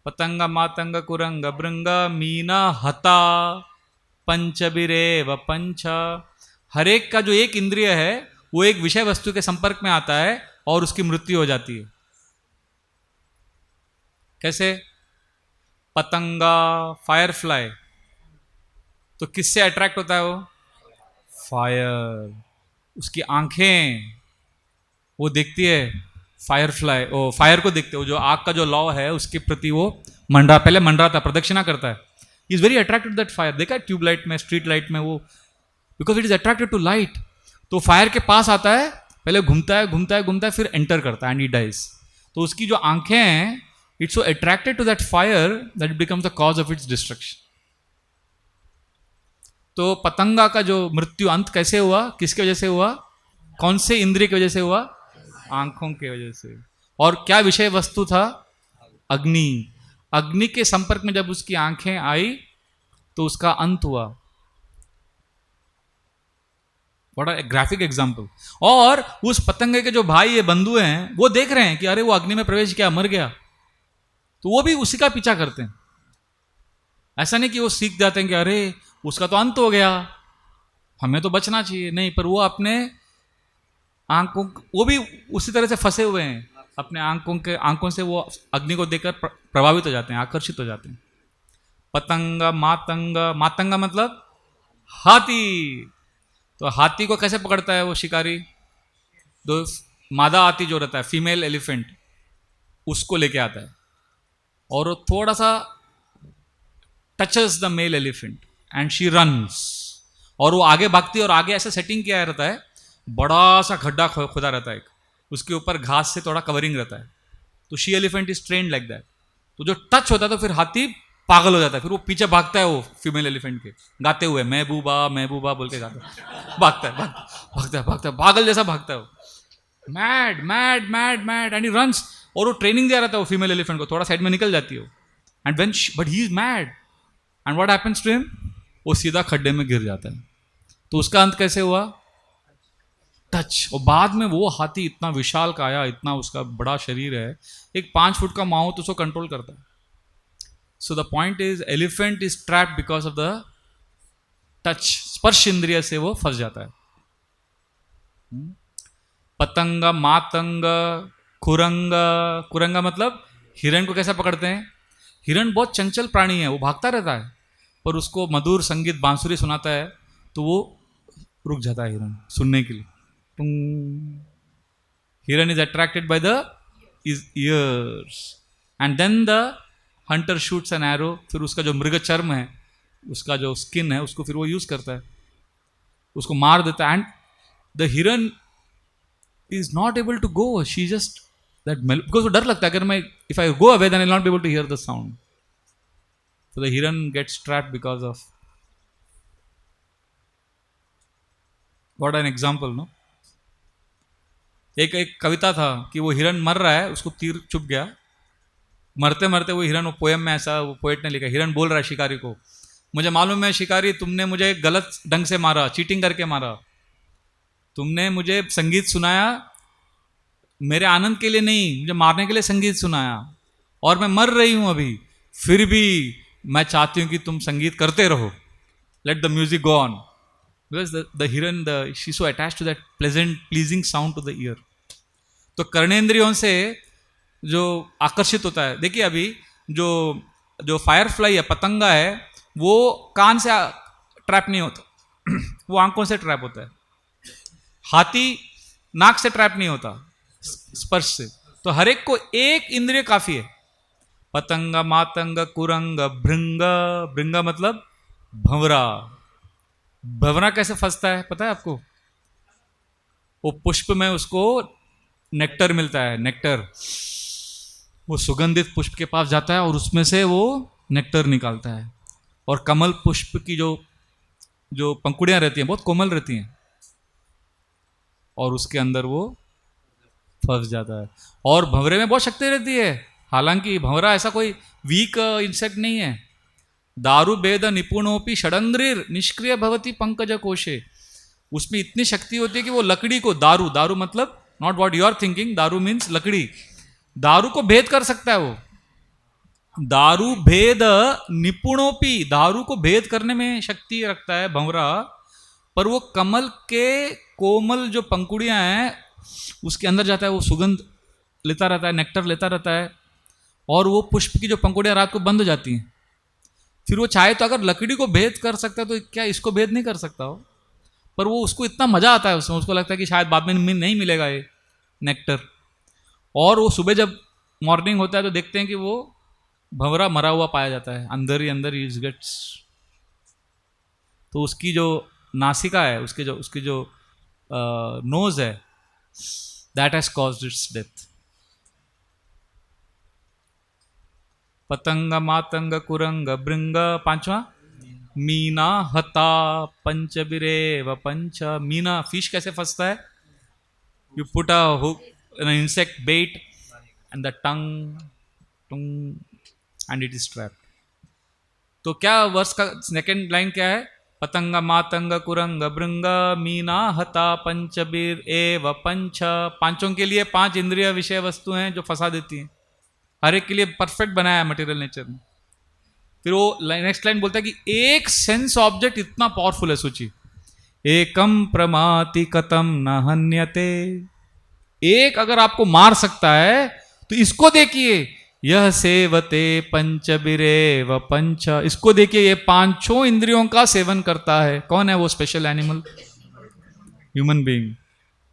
पतंग मातंग कुरंग भृंग मीना हता पंचबिरेव पंच. हर एक का जो एक इंद्रिय है वो एक विषय वस्तु के संपर्क में आता है और उसकी मृत्यु हो जाती है. कैसे? पतंगा, फायर फ्लाई, तो किससे अट्रैक्ट होता है वो? फायर. उसकी आंखें वो देखती है फायर फ्लाई, ओ फायर को देखते हो, जो आग का जो लॉ है उसके प्रति वो पहले मंडराता, प्रदक्षिणा करता है. Is very attracted that fire. देखा है ट्यूबलाइट में, स्ट्रीट लाइट में, वो because it is attracted to light. तो फायर के पास आता है, पहले घूमता है घूमता है घूमता है, फिर एंटर करता है एंड ही डाइज. तो उसकी जो आंखें हैं, it's so attracted to that fire that it becomes the cause of its destruction. तो पतंगा का जो मृत्यु अंत कैसे हुआ, किसकी वजह से हुआ? कौन से इंद्रिय की वजह से हुआ? आंखों की वजह से. और क्या विषय वस्तु था? अग्नि. अग्नि के संपर्क में जब उसकी आंखें आई तो उसका अंत हुआ. बड़ा ग्राफिक एग्जाम्पल. और उस पतंगे के जो भाई ये बंधु हैं वो देख रहे हैं कि अरे वो अग्नि में प्रवेश किया, मर गया, तो वो भी उसी का पीछा करते हैं. ऐसा नहीं कि वो सीख जाते हैं कि अरे उसका तो अंत हो गया, हमें तो बचना चाहिए. नहीं, पर वो अपने आंखों, वो भी उसी तरह से फंसे हुए हैं अपने आंखों से वो अग्नि को देखकर प्रभावित हो जाते हैं, आकर्षित हो जाते हैं. पतंग मातंग, मातंग मतलब हाथी. तो हाथी को कैसे पकड़ता है वो शिकारी? तो मादा हाथी जो रहता है, फीमेल एलिफेंट, उसको लेके आता है और वो थोड़ा सा touches the mail elephant and she runs. और वो आगे भागती है और आगे ऐसा सेटिंग किया रहता है, बड़ा सा गड्ढा खुदा रहता है, उसके ऊपर घास से थोड़ा कवरिंग रहता है. तो she elephant is trained like that. तो जो टच होता है तो फिर हाथी पागल हो जाता है, फिर वो पीछे भागता है वो फीमेल एलिफेंट के, गाते हुए महबूबा महबूबा बोल के गाता है, भागता है भागता है भागता है, पागल जैसा भागता है वो, mad mad mad mad and he runs. और वो ट्रेनिंग दिया रहता है वो फीमेल एलिफेंट को, थोड़ा साइड में निकल जाती है वो. And when but he is mad and what happens to him? वो सीधा खड्डे में गिर जाता है. तो उसका अंत कैसे हुआ? टच. और बाद में वो हाथी इतना विशाल काया, इतना उसका बड़ा शरीर है, एक 5 फुट का माउथ उसको कंट्रोल करता है. सो the point is elephant is trapped because of the touch. स्पर्श इंद्रिय से वो फंस जाता है. पतंग मातंग कुरंग, कुरंग मतलब हिरण को कैसा पकड़ते हैं? हिरण बहुत चंचल प्राणी है, वो भागता रहता है, पर उसको मधुर संगीत बांसुरी सुनाता है तो वो रुक जाता है हिरण सुनने के लिए. हिरण is attracted by the ears and then the hunter shoots an arrow. फिर उसका जो मृग चर्म है, उसका जो स्किन है, उसको फिर वो यूज करता है, उसको मार देता है. And the hiran is not able to go, she just that because वो डर लगता है, अगर मैं if I go away then I will not be able to hear the sound. So the hiran gets trapped because of. What an example, no? एक कविता था कि वो हिरन मर रहा है, उसको तीर चुभ गया, मरते मरते वो हिरन, वो पोएम में ऐसा वो पोएट ने लिखा, हिरन बोल रहा है शिकारी को, मुझे मालूम है शिकारी तुमने मुझे गलत ढंग से मारा, चीटिंग करके मारा, तुमने मुझे संगीत सुनाया मेरे आनंद के लिए नहीं, मुझे मारने के लिए संगीत सुनाया, और मैं मर रही हूं अभी, फिर भी मैं चाहती हूं कि तुम संगीत करते रहो, let the music go on. Because the hiran she so attached to that pleasant pleasing sound to the ear. तो कर्णेंद्रियों से जो आकर्षित होता है, देखिए अभी जो फायर फ्लाई है, पतंगा है, वो कान से ट्रैप नहीं होता, वो आंखों से ट्रैप होता है. हाथी नाक से ट्रैप नहीं होता, स्पर्श से. तो हर एक को एक इंद्रिय काफी है. पतंग मातंग कुरंग भृंग, भृंग मतलब भंवरा. भंवरा कैसे फंसता है पता है आपको? वो पुष्प में उसको नेक्टर मिलता है, नेक्टर, वो सुगंधित पुष्प के पास जाता है और उसमें से वो नेक्टर निकालता है. और कमल पुष्प की जो जो पंखुड़ियाँ रहती हैं बहुत कोमल रहती हैं, और उसके अंदर वो फंस जाता है। और भंवरे में बहुत शक्ति रहती है, हालांकि भंवरा ऐसा कोई वीक इंसेक्ट नहीं है। दारु भेद निपुणोपि षडंग्रिर निष्क्रिय भवती पंकज कोशे, उसमें इतनी शक्ति होती है कि वो लकड़ी को, दारू, दारू मतलब not what you are thinking, दारू मीन्स लकड़ी, दारू को भेद कर सकता है वो। दारू भेद निपुणोपि, दारू को भेद करने में शक्ति रखता है भंवरा, पर वो कमल के कोमल जो पंखुड़ियां हैं उसके अंदर जाता है, वो सुगंध लेता रहता है, नेक्टर लेता रहता है, और वो पुष्प की जो पंखुड़ियां रात को बंद हो जाती हैं। फिर वो चाहे तो अगर लकड़ी को भेद कर सकता है तो क्या इसको भेद नहीं कर सकता हो? पर वो उसको इतना मजा आता है उसमें, उसको लगता है कि शायद बाद में नहीं मिलेगा ये नेक्टर। और वो सुबह जब मॉर्निंग होता है तो देखते हैं कि वो भंवरा मरा हुआ पाया जाता है, अंदर ही अंदर ही गेट्स। तो उसकी जो नासिका है, उसकी जो नोज है, that has caused it's death. पतंग मातंग कुरंग भृंग, पांचवा मीना हता पंचबिरे व पंच। मीना फिश कैसे फंसता है? You put a hook an insect bait and the tongue and it is trapped। तो क्या वर्ष का सेकेंड लाइन क्या है? पतंग मातंग कुरंग भृंग मीना हता पंचबीर एव पंच। पांचों के लिए 5 इंद्रिय विषय वस्तु हैं जो फंसा देती हैं, हर एक के लिए परफेक्ट बनाया है मटेरियल नेचर में। फिर वो नेक्स्ट लाइन बोलता है कि एक सेंस ऑब्जेक्ट इतना पावरफुल है, सोचिए, एकम प्रमाति कतम न हन्यते, एक अगर आपको मार सकता है तो इसको देखिए, यह सेवते पंचबिरे व पंच, इसको देखिए, ये 5 इंद्रियों का सेवन करता है। कौन है वो स्पेशल एनिमल? ह्यूमन बीइंग,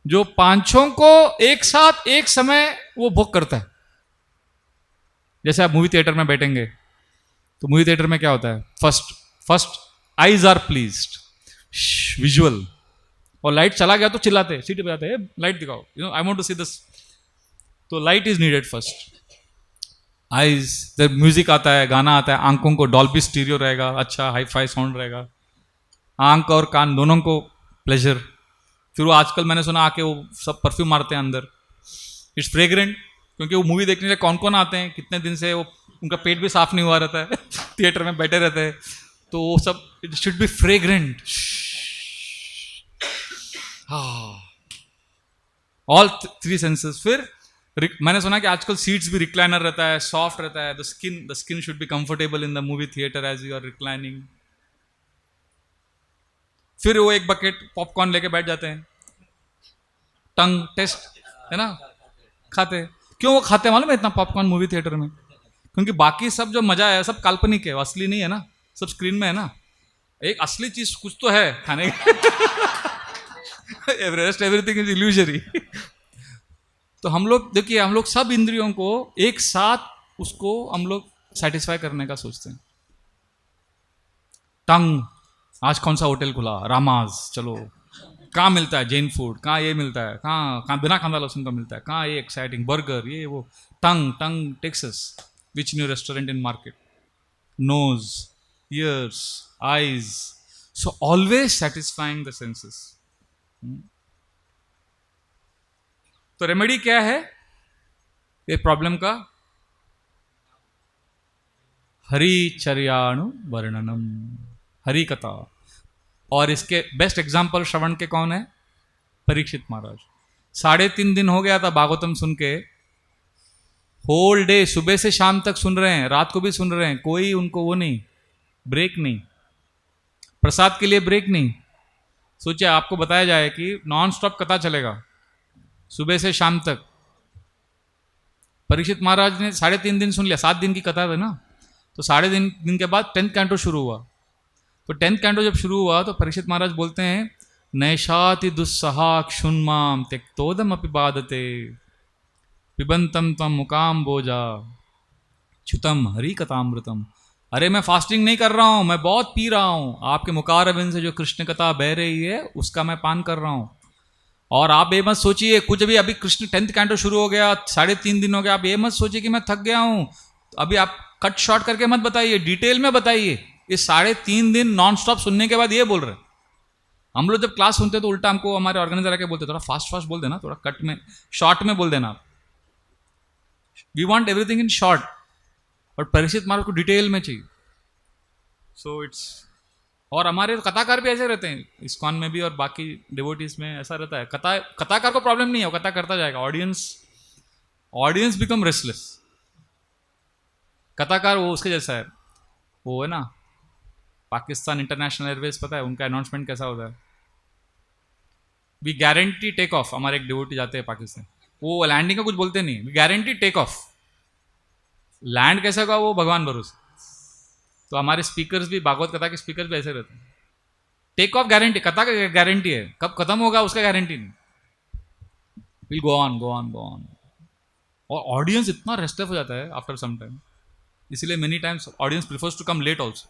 जो 5 को एक साथ एक समय वो भोग करता है। जैसे आप मूवी थिएटर में बैठेंगे तो मूवी थिएटर में क्या होता है? First eyes are pleased, visual, और लाइट चला गया तो चिल्लाते, सीट पे जाते हैं, लाइट दिखाओ, I want to see this. तो light is needed first, eyes, जब म्यूजिक आता है, गाना आता है, आंखों को डॉल्बी स्टीरियो रहेगा, अच्छा हाई फाई साउंड रहेगा, आंख और कान दोनों को प्लेजर। फिर वो आजकल मैंने सुना आके वो सब परफ्यूम मारते हैं अंदर, इट्स फ्रेग्रेंट, क्योंकि वो मूवी देखने के कौन कौन आते हैं, कितने दिन से वो उनका पेट भी साफ नहीं हुआ रहता है थिएटर में बैठे रहते हैं, तो वो सब it should be fragrant, all 3 senses. फिर मैंने सुना कि आजकल सीट्स भी रिक्लाइनर रहता है, सॉफ्ट रहता है, the skin should be comfortable in the movie theatre as you are reclining. फिर वो एक बकेट पॉपकॉर्न लेके बैठ जाते हैं, टंग टेस्ट है ना, खाते। क्यों वो खाते मालूम है इतना पॉपकॉर्न मूवी थिएटर में? क्योंकि बाकी सब जो मजा है सब काल्पनिक है, असली नहीं है ना, सब स्क्रीन में है ना। एक असली चीज कुछ तो है खाने की एवरीथिंग इज इल्यूजरी। तो हम लोग देखिए, हम लोग सब इंद्रियों को एक साथ उसको हम लोग सेटिस्फाई करने का सोचते हैं। टंग, आज कौन सा होटल खुला? रामाज, चलो कहाँ मिलता है जैन फूड, कहाँ ये मिलता है, कहाँ बिना कांदा लहसुन का मिलता है, कहाँ ये एक्साइटिंग बर्गर, ये वो। Tongue tastes which new restaurant in market, nose, ears, eyes, so always satisfying the senses. तो रेमेडी क्या है ये प्रॉब्लम का? हरिचर्याणु वर्णनम, हरि कथा। और इसके बेस्ट एग्जाम्पल श्रवण के कौन है? परीक्षित महाराज। 3.5 दिन हो गया था भागवतम सुन के, होल डे, सुबह से शाम तक सुन रहे हैं, रात को भी सुन रहे हैं, कोई उनको वो नहीं, ब्रेक नहीं, प्रसाद के लिए ब्रेक नहीं। सोचिए आपको बताया जाए कि नॉन स्टॉप कथा चलेगा सुबह से शाम तक। परीक्षित महाराज ने 3.5 दिन सुन लिया, 7 दिन की कथा है ना, तो 3.5 दिन के बाद 10th कैंटो शुरू हुआ। तो 10th कैंटो जब शुरू हुआ तो परीक्षित महाराज बोलते हैं, नैषाति दुस्सहा क्षुन्माम त्यक्तोदम अपि बाधते पिबंतम तम मुकाम बोजा च्युतम हरि कथामृतम। अरे मैं फास्टिंग नहीं कर रहा हूँ, मैं बहुत पी रहा हूँ, आपके मुखारबिंद से जो कृष्ण कथा बह रही है उसका मैं पान कर रहा हूँ। और आप ये मत सोचिए कुछ भी, अभी कृष्ण 10th कैंटो शुरू हो गया, 3.5 दिन हो गया, आप ये मत सोचिए कि मैं थक गया हूँ। अभी आप कट शॉर्ट करके मत बताइए, डिटेल में बताइए ये 3.5 दिन नॉन स्टॉप सुनने के बाद ये बोल रहे हैं। हम लोग जब क्लास सुनते तो उल्टा हमको हमारे ऑर्गेनाइजर आके बोलते थोड़ा फास्ट फास्ट बोल देना, थोड़ा कट में शॉर्ट में बोल देना। We want everything in short, और परीक्षित महाराज को डिटेल में चाहिए। सो इट्स, और हमारे कथाकार भी ऐसे रहते हैं, इस्कॉन में भी और बाकी डिवोटीज में ऐसा रहता है। कथाकार को प्रॉब्लम नहीं है, वो कथा करता जाएगा, ऑडियंस बिकम रेस्टलेस। कथाकार वो उसके जैसा है, वो है ना पाकिस्तान इंटरनेशनल एयरवेज, पता है उनका अनाउंसमेंट कैसा होता है? We guarantee take off. हमारे एक डिवोटी जाते हैं पाकिस्तान, वो लैंडिंग का कुछ बोलते नहीं, we guarantee take off. Land कैसा होगा वो भगवान भरोसे। तो हमारे स्पीकर्स भी, भागवत कथा के स्पीकर भी ऐसे रहते हैं, टेक ऑफ गारंटी, कथा का गारंटी है, कब खत्म होगा उसका गारंटी नहीं, will go on go on go on. और ऑडियंस इतना रेस्टलेस हो जाता है आफ्टर सम टाइम, इसलिए many times audience prefers to come late also,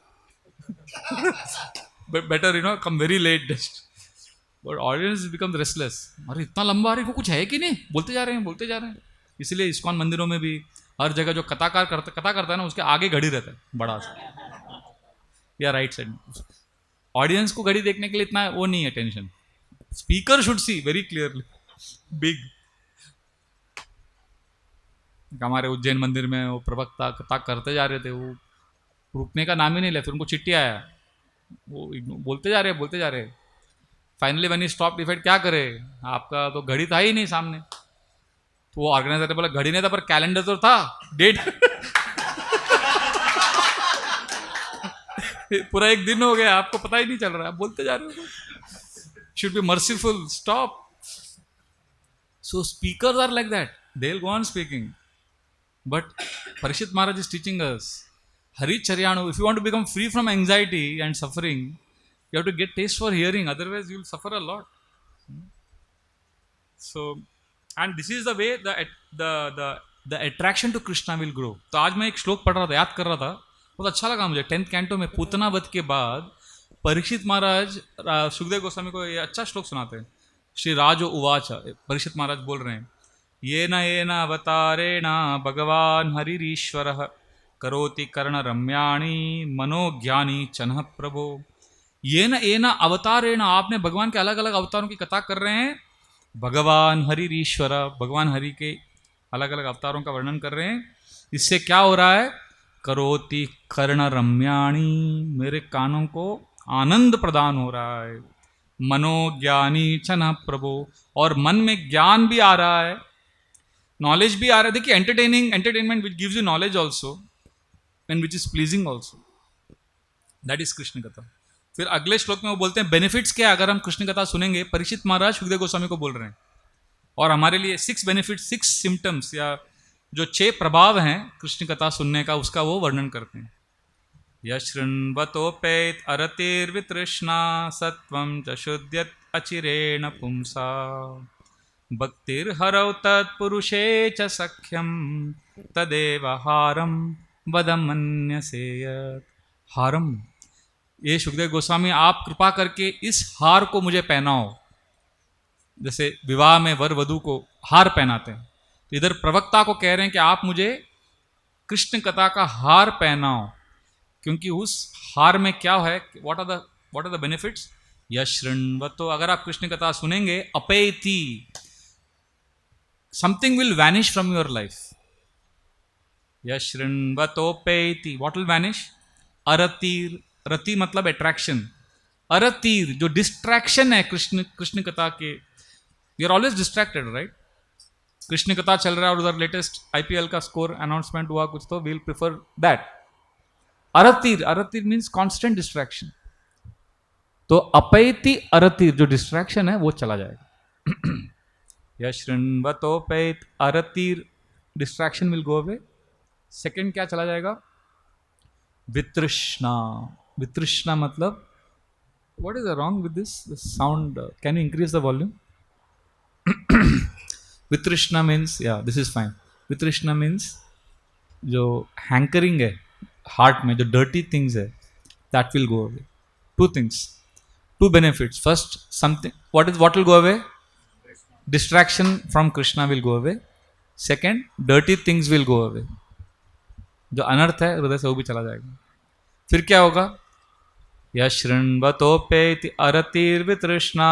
but better come very late just, but audience become restless. अरे इतना लंबा, अरे वो कुछ है कि नहीं, बोलते जा रहे हैं। इसलिए इस्कॉन मंदिरों में भी हर जगह जो कथा करता है ना, उसके आगे घड़ी रहता है बड़ा सा, या राइट साइड। ऑडियंस को घड़ी देखने के लिए इतना वो नहीं है tension, speaker should see very clearly big. हमारे उज्जैन मंदिर में वो प्रवक्ता कथा करते जा रहे थे, वो रुकने का नाम ही नहीं ले, फिर उनको चिट्ठी आया, वो बोलते जा रहे। Finally when he stop decide क्या करे, आपका तो घड़ी था ही नहीं सामने। तो वो ऑर्गेनाइजर ने बोला घड़ी नहीं था पर कैलेंडर तो था, डेट पूरा एक दिन हो गया, आपको पता ही नहीं चल रहा है, आप बोलते जा रहे हो। Should be merciful, stop. So speakers are like that, they will go on speaking, but Parikshit Maharaj is teaching us Hari Charyanu, if you want to become free from anxiety and suffering, you have to get taste for hearing, otherwise you will suffer a lot. So, and this is the way the attraction to Krishna will grow. तो आज मैं एक श्लोक पढ़ रहा था, याद कर रहा था, बहुत अच्छा लगा मुझे। 10th कैंटो में पूतना वध के बाद परीक्षित महाराज सुखदेव गोस्वामी को ये अच्छा श्लोक सुनाते हैं। श्री राजो उवाच, परीक्षित महाराज बोल रहे हैं, येन अवतारेण भगवान हरिरीश्वरः करोति कर्ण रम्याणि मनोज्ञानी चनः प्रभो। येन अवतारेण, आपने भगवान के अलग अलग अवतारों की कथा कर रहे हैं। भगवान हरिरीश्वर, भगवान हरि के अलग अलग अवतारों का वर्णन कर रहे हैं। इससे क्या हो रहा है? करोति कर्ण रम्याणि, मेरे कानों को आनंद प्रदान हो रहा है। मनोज्ञानी चनः प्रभो, और मन में ज्ञान भी आ रहा है, नॉलेज भी आ रहा है। देखिए entertainment which gives you knowledge also and which is pleasing also, that is Krishna कथा। फिर अगले श्लोक में वो बोलते हैं बेनिफिट्स क्या अगर हम कृष्ण कथा सुनेंगे। परीक्षित महाराज सुखदेव गोस्वामी को बोल रहे हैं, और हमारे लिए 6 बेनिफिट्स, 6 सिम्टम्स, या जो 6 प्रभाव हैं कृष्ण कथा सुनने का, उसका वो वर्णन करते हैं। यशृण्वतोपेत अरतिर्वितृष्णा सत्वं च शुद्ध्यत अचिरेण पुंसा भक्तिर्हरौ तत्पुरुषे च सख्यम तदेव हारम वदमन्यसे यत्। हारम, ये सुखदेव गोस्वामी आप कृपा करके इस हार को मुझे पहनाओ। जैसे विवाह में वर वधू को हार पहनाते हैं, तो इधर प्रवक्ता को कह रहे हैं कि आप मुझे कृष्ण कथा का हार पहनाओ, क्योंकि उस हार में क्या है, व्हाट आर द बेनिफिट्स। यशृण्वतो, अगर आप कृष्ण कथा सुनेंगे, अपेति, something will vanish from your life. यशृण्वतोपेति, व्हाट विल वैनिश? अरतीर, रति मतलब अट्रैक्शन, अरतीर जो डिस्ट्रैक्शन है कृष्ण कथा के। We are always distracted, right? Krishna कथा चल रहा है और उधर लेटेस्ट IPL का स्कोर अनाउंसमेंट हुआ कुछ, तो वील प्रिफर दैट। अरतीर मीन्स कॉन्स्टेंट डिस्ट्रैक्शन। तो अपैति अरतीर जो डिस्ट्रैक्शन है वो चला जाएगा। यशृण्वतोपेत अरतीर, distraction will go away. Second क्या चला जाएगा? वितृष्णा। वितृष्णा मतलब, what is wrong with this sound? Can you increase the volume? वितृष्णा means, yeah, this is fine. वितृष्णा means जो हैंकरिंग है हार्ट में, जो डर्टी थिंग्स है, that will go away. 2 things, 2 benefits. First, something, what will go away? Distraction from Krishna will go away. Second, dirty things will go away. जो अनर्थ है हृदय से वो भी चला जाएगा। फिर क्या होगा? यशृण्वतोपेति अरतिर्वितृष्णा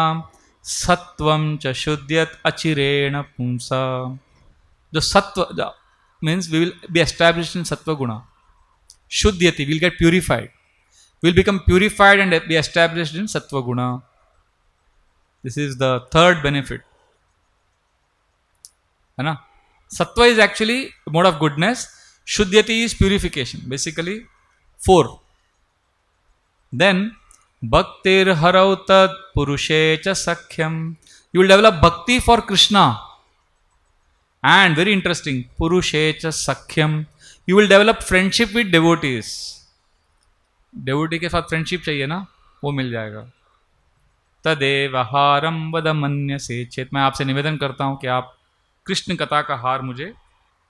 सत्वं च शुद्ध्यत अचिरेण पुंसा. जो सत्व means we will be established in sattva guna. Shuddhyati, we will get purified. We will become purified and be established in sattva guna. This is the third benefit. है ना? Sattva is actually mode of goodness. Shuddhyati is purification. Basically 4. Then bhaktir harau tad purushe cha sakhyam. You will develop bhakti for Krishna. And very interesting, purushecha sakhyam, you will develop friendship with devotees. Devotee के साथ friendship चाहिए ना, वो मिल जाएगा. तदेव हारम वद मन्यसे चेत. मैं आपसे निवेदन करता हूँ कि आप कृष्ण कथा का हार मुझे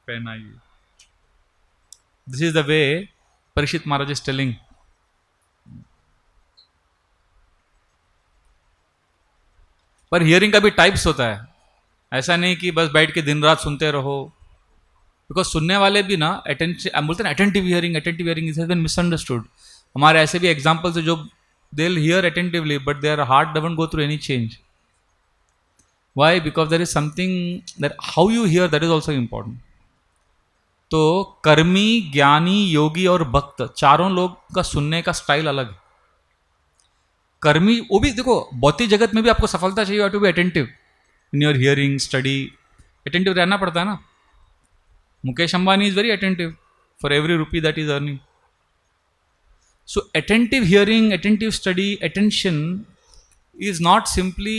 पहनाइए. This is the way Parikshit Maharaj is telling. पर हियरिंग का भी टाइप्स होता है. ऐसा नहीं कि बस बैठ के दिन रात सुनते रहो. बिकॉज सुनने वाले भी ना अटेंशन बोलते हैं attentive hearing is has been misunderstood. हमारे ऐसे भी एग्जांपल्स है जो they will hear attentively but their heart doesn't go through any change. Why? Because there is something that how you hear that is also important. तो कर्मी, ज्ञानी, योगी और भक्त चारों लोग का सुनने का स्टाइल अलग है. कर्मी वो भी देखो भौतिक जगत में भी आपको सफलता चाहिए, to be attentive in your hearing, study. Attentive रहना पड़ता है ना. Mukesh Ambani is very attentive for every rupee that he is earning. So attentive hearing, attentive study, attention is not simply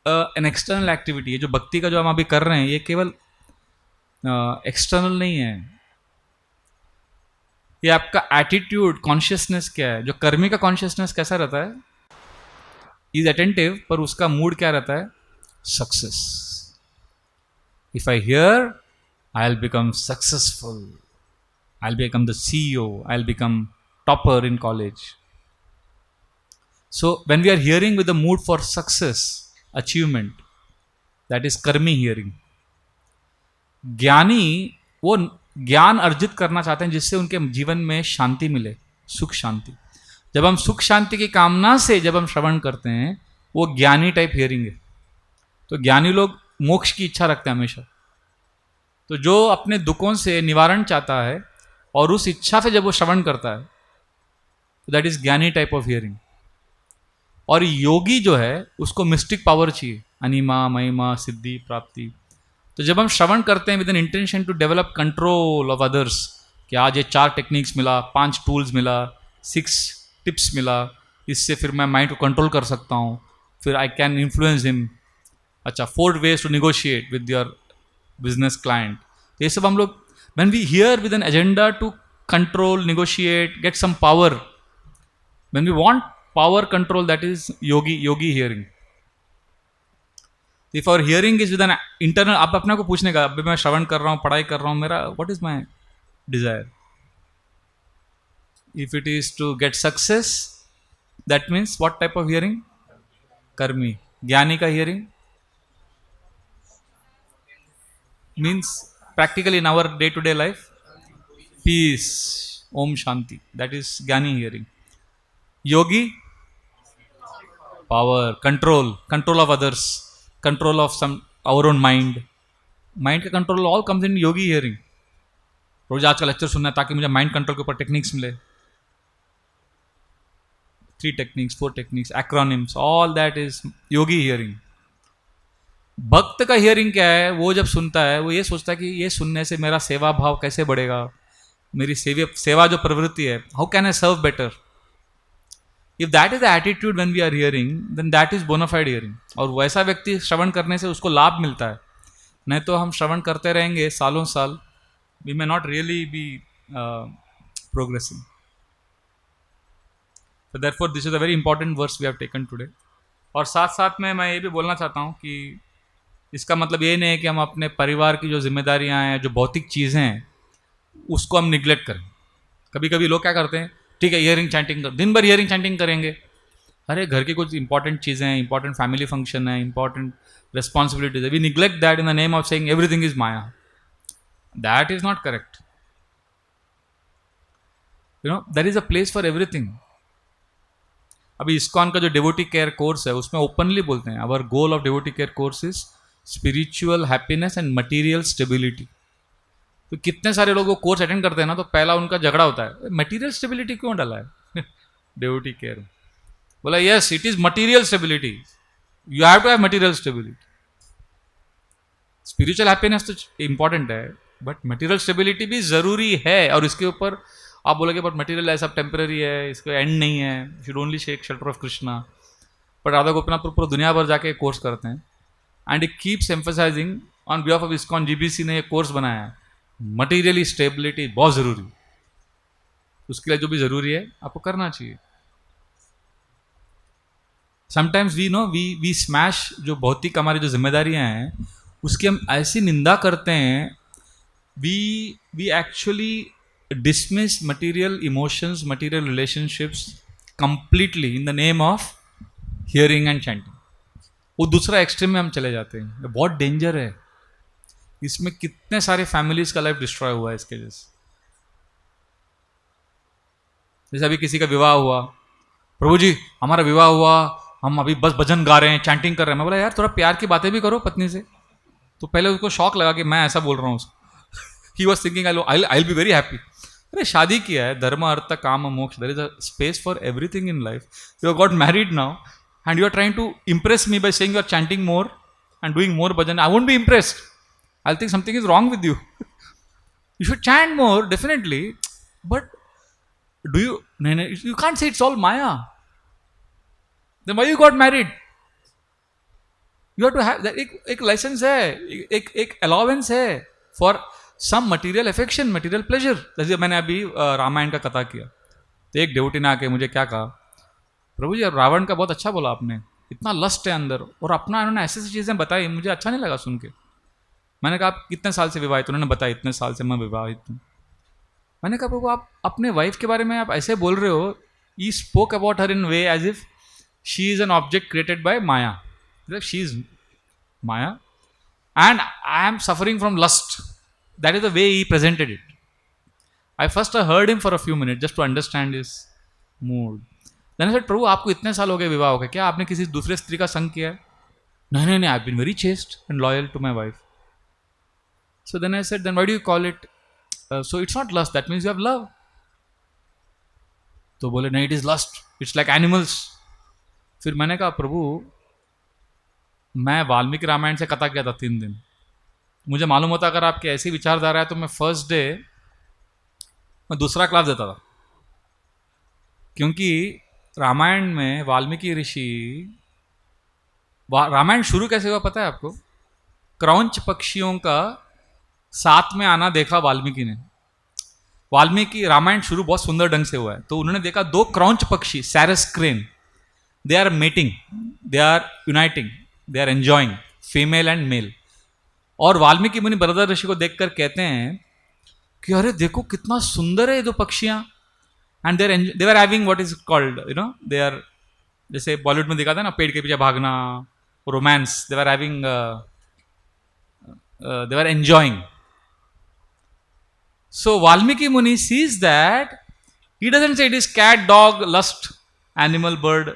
an external activity. ये जो भक्ति का जो हम अभी कर रहे हैं ये केवल एक्सटर्नल नहीं है. ये आपका एटीट्यूड, कॉन्शियसनेस क्या है. जो कर्मी का कॉन्शियसनेस कैसा रहता है? इज अटेंटिव, पर उसका मूड क्या रहता है? Success. If I hear, I'll become successful. I'll become the CEO. I'll become topper in college. So when we are hearing with the mood for success, achievement, that is karmi hearing. ज्ञानी वो ज्ञान अर्जित करना चाहते हैं जिससे उनके जीवन में शांति मिले, सुख शांति. जब हम सुख शांति की कामना से जब हम श्रवण करते हैं वो ज्ञानी टाइप हियरिंग है. तो ज्ञानी लोग मोक्ष की इच्छा रखते हैं हमेशा. तो जो अपने दुखों से निवारण चाहता है और उस इच्छा से जब वो श्रवण करता है तो दैट इज ज्ञानी टाइप ऑफ हियरिंग. और योगी जो है उसको मिस्टिक पावर चाहिए, अनिमा, महिमा, सिद्धि, प्राप्ति. तो जब हम श्रवण करते हैं with an intention to develop control of others, कि आज ये 4 टेक्निक्स मिला, 5 टूल्स मिला, 6 टिप्स मिला, इससे फिर मैं माइंड को कंट्रोल कर सकता हूँ, फिर आई कैन इन्फ्लुएंस हिम. अच्छा, 4 ways to negotiate with your business client. ये सब हम लोग when we hear with an agenda to control, negotiate, get some power, when we want power control, that is yogi hearing. If our hearing is with an internal, आप अपने को पूछने का, अभी मैं श्रवण कर रहा हूँ, पढ़ाई कर रहा हूँ, मेरा what is my desire? If it is to get success, that means what type of hearing? कर्मी. ज्ञानी का hearing means practically in our day to day life, peace, om shanti, that is jnani hearing. Yogi, power, control of others, control of some our own mind का control all comes in yogi hearing. रोज आज का लेक्चर सुनना है ताकि मुझे माइंड कंट्रोल के ऊपर टेक्निक्स मिले. 3 techniques, 4 techniques, acronyms, all that is yogi hearing. भक्त का हियरिंग क्या है? वो जब सुनता है वो ये सोचता है कि ये सुनने से मेरा सेवा भाव कैसे बढ़ेगा, मेरी सेवा जो प्रवृत्ति है, how can I serve better. If that is the attitude when we are hearing, then that is bona fide hearing. और वैसा व्यक्ति श्रवण करने से उसको लाभ मिलता है. नहीं तो हम श्रवण करते रहेंगे सालों साल, we may not really be progressing. So therefore this is a very important verse we have taken today. और साथ साथ में मैं ये भी बोलना चाहता हूँ कि इसका मतलब ये नहीं है कि हम अपने परिवार की जो जिम्मेदारियाँ हैं, जो भौतिक चीज़ें हैं, उसको हम निगलेक्ट करें. कभी कभी लोग क्या करते हैं, ठीक है हियरिंग चैंटिंग कर, दिन भर हियरिंग चैंटिंग करेंगे. अरे घर की कुछ इंपॉर्टेंट चीज़ें हैं, इंपॉर्टेंट फैमिली फंक्शन है, इंपॉर्टेंट रिस्पॉन्सिबिलिटीज है, we neglect that in the name of saying everything is maya. That is not correct. You know, there is a place for everything. अभी इस्कॉन का जो डिवोटी केयर कोर्स है उसमें ओपनली बोलते हैं our goal of devotee care course is spiritual happiness and material stability. तो कितने सारे लोग वो कोर्स अटेंड करते हैं ना, तो पहला उनका झगड़ा होता है, मटीरियल स्टेबिलिटी क्यों डाला है डिवोटी केयर। बोला yes it is material stability, you have to have material stability. Spiritual happiness तो इंपॉर्टेंट है बट मटीरियल स्टेबिलिटी भी जरूरी है। और इसके ऊपर आप बोलोगे बट मटीरियल है सब टेम्पररी है, इसका एंड नहीं है, should only shake shelter of Krishna. पर राधा गोपीनाथ पूरा दुनिया भर जाके कोर्स करते हैं and it keeps emphasising on behalf of ISKCON. GBC ने ये कोर्स बनाया है, मटीरियली स्टेबिलिटी बहुत ज़रूरी, उसके लिए जो भी ज़रूरी है आपको करना चाहिए। Sometimes we know we smash जो भौतिक हमारी जो जिम्मेदारियां हैं उसकी हम ऐसी निंदा करते हैं, we actually dismiss material emotions, material relationships completely in the name of hearing and chanting. वो दूसरा एक्सट्रीम में हम चले जाते हैं, ये बहुत डेंजर है। इसमें कितने सारे फैमिलीज का लाइफ डिस्ट्रॉय हुआ है इसके जैसे। जैसे अभी किसी का विवाह हुआ, प्रभु जी हमारा विवाह हुआ, हम अभी बस भजन गा रहे हैं, चैंटिंग कर रहे हैं। मैं बोला यार थोड़ा प्यार की बातें भी करो पत्नी से। तो पहले उसको शौक लगा कि मैं ऐसा बोल रहा हूँ उसको। He was thinking I will be very happy. अरे शादी किया है, धर्म अर्थ काम मोक्ष, there is a space for everything in life. You have got married now and you are trying to impress me by saying you are chanting more and doing more bhajan. I won't be impressed. I'll think something is wrong with you. You should chant more, definitely. But do you? No, you can't say it's all Maya. Then why you got married? You have to have that. एक license है, एक allowance है for some material affection, material pleasure. जैसे मैंने अभी रामायण का कथा किया, तो एक डिवोटी ने आके मुझे क्या कहा, प्रभु जी रावण का बहुत अच्छा बोला आपने, इतना लस्ट है अंदर, और अपना उन्होंने ऐसी ऐसी चीज़ें बताई, मुझे अच्छा नहीं लगा सुन के। मैंने कहा आप कितने साल से विवाहित? उन्होंने बताया इतने साल से मैं विवाहित हूँ। मैंने कहा प्रभु आप अपने वाइफ के बारे में आप ऐसे बोल रहे हो, he spoke about her in way as if she is an object created by Maya, she is Maya and I am suffering from lust. That is the way he presented it. I first heard him for a few minute just to understand his mood. Then I said, Prabhu आपको इतने साल हो गए विवाह हो गए, क्या आपने किसी दूसरे स्त्री का संग किया है? नहीं नहीं नहीं, I have been very chaste and loyal to my wife. So then I said, then why do you call it? So it's not lust, that means you have love. तो बोले नहीं, it is lust, it's like animals. फिर मैंने कहा प्रभु मैं वाल्मीकि रामायण से कथा किया था 3 दिन, मुझे मालूम होता अगर आपके ऐसी विचारधारा है तो मैं फर्स्ट डे मैं दूसरा क्लास देता था। क्योंकि रामायण में वाल्मीकि ऋषि, रामायण शुरू कैसे हुआ पता है आपको? क्रौंच पक्षियों का साथ में आना देखा वाल्मीकि ने। वाल्मीकि रामायण शुरू बहुत सुंदर ढंग से हुआ है, तो उन्होंने देखा 2 क्रौंच पक्षी, sarus crane, they are mating, they are uniting, they are enjoying, female and male. और वाल्मीकि मुनि बरदर ऋषि को देखकर कहते हैं कि अरे देखो कितना सुंदर है ये 2 पक्षियां। And they were having what is called, you know, they are, जैसे बॉलीवुड में दिखाता है ना पेड़ के पीछे भागना, romance, they were having they were enjoying. So Valmiki Muni sees that, he doesn't say it is cat, dog, lust, animal, bird.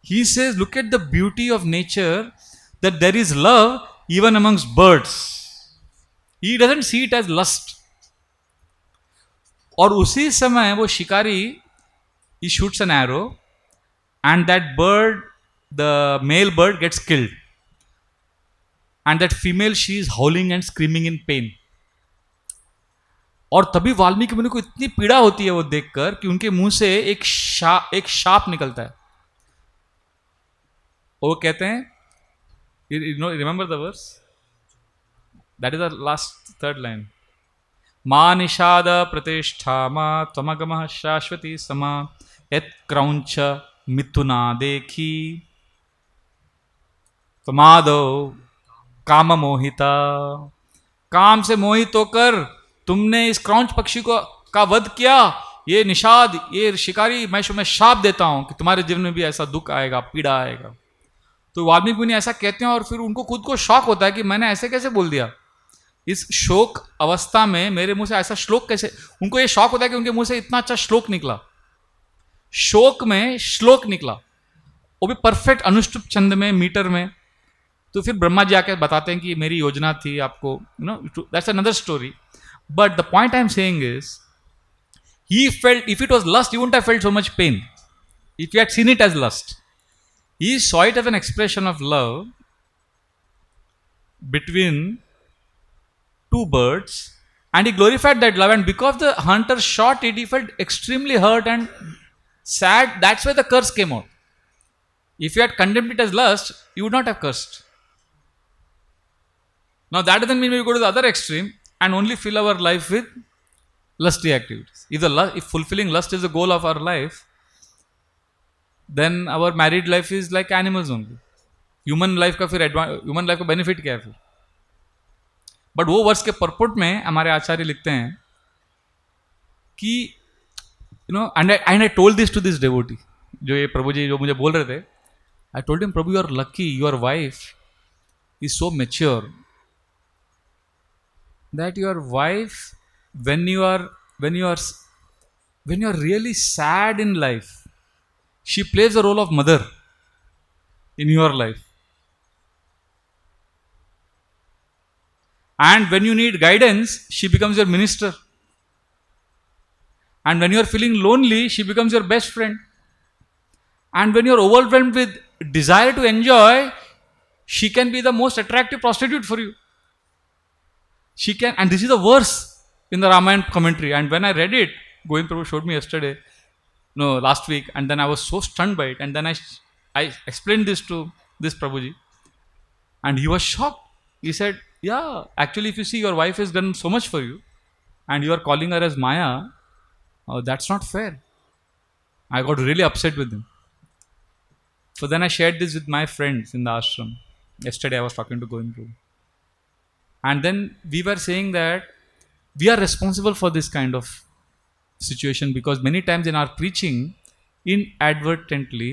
He says look at the beauty of nature, that there is love even amongst birds. He doesn't see it as lust. और उसी समय वो शिकारी he shoots an arrow and that bird, the male bird gets killed and that female she is howling and screaming in pain. और तभी वाल्मीकि मुनि को इतनी पीड़ा होती है वो देखकर कि उनके मुंह से एक शाप निकलता है। वो कहते हैं, you know, remember the verse? That is the last 3rd line. मा निषाद प्रतिष्ठा मा त्वमगमः शाश्वती समा यत् क्रौंच मिथुना देखी त्वमादो काम मोहिता। काम से मोहित होकर तुमने इस क्रौंच पक्षी को का वध किया। ये निषाद, ये शिकारी, मैं तुम्हें शाप देता हूं कि तुम्हारे जीवन में भी ऐसा दुख आएगा, पीड़ा आएगा। तो वाल्मीकि मुनि ऐसा कहते हैं और फिर उनको खुद को शौक होता है कि मैंने ऐसे कैसे बोल दिया। इस शोक अवस्था में मेरे मुंह से ऐसा श्लोक कैसे, उनको ये शौक होता है कि उनके मुंह से इतना अच्छा श्लोक निकला, शोक में श्लोक निकला। वो भी परफेक्ट अनुष्टुप छंद में, मीटर में। तो फिर ब्रह्मा जी आके बताते हैं कि मेरी योजना थी आपको, you know, that's another story. But the point I am saying is, he felt, if it was lust, he wouldn't have felt so much pain if he had seen it as lust. He saw it as an expression of love between two birds, and he glorified that love, and because the hunter shot it, he felt extremely hurt and sad. That's why the curse came out. If you had condemned it as lust, you would not have cursed. Now that doesn't mean we go to the other extreme and only fill our life with lusty activities. If fulfilling lust is the goal of our life, then our married life is like animals only. Human life का benefit क्या है फिर? बट वो वर्ष के परपुट में हमारे आचार्य लिखते हैं कि you know, and I told this to this devotee, जो ये प्रभु जी जो मुझे बोल रहे थे, आई टोल्ड हिम, प्रभु you are lucky, your wife is so mature that your wife, when you are really sad in life, she plays the role of mother in your life, and when you need guidance, she becomes your minister, and when you are feeling lonely, she becomes your best friend, and when you are overwhelmed with desire to enjoy, she can be the most attractive prostitute for you. She can, and this is the verse in the Ramayana commentary, and when I read it, Govind Prabhu showed me yesterday, no, last week, and then I was so stunned by it, and then I explained this to this Prabhuji, and he was shocked. He said, yeah, actually if you see your wife has done so much for you, and you are calling her as Maya, that's not fair. I got really upset with him. So then I shared this with my friends in the ashram. Yesterday I was talking to Govind Prabhu, and then we were saying that we are responsible for this kind of situation, because many times in our preaching, inadvertently,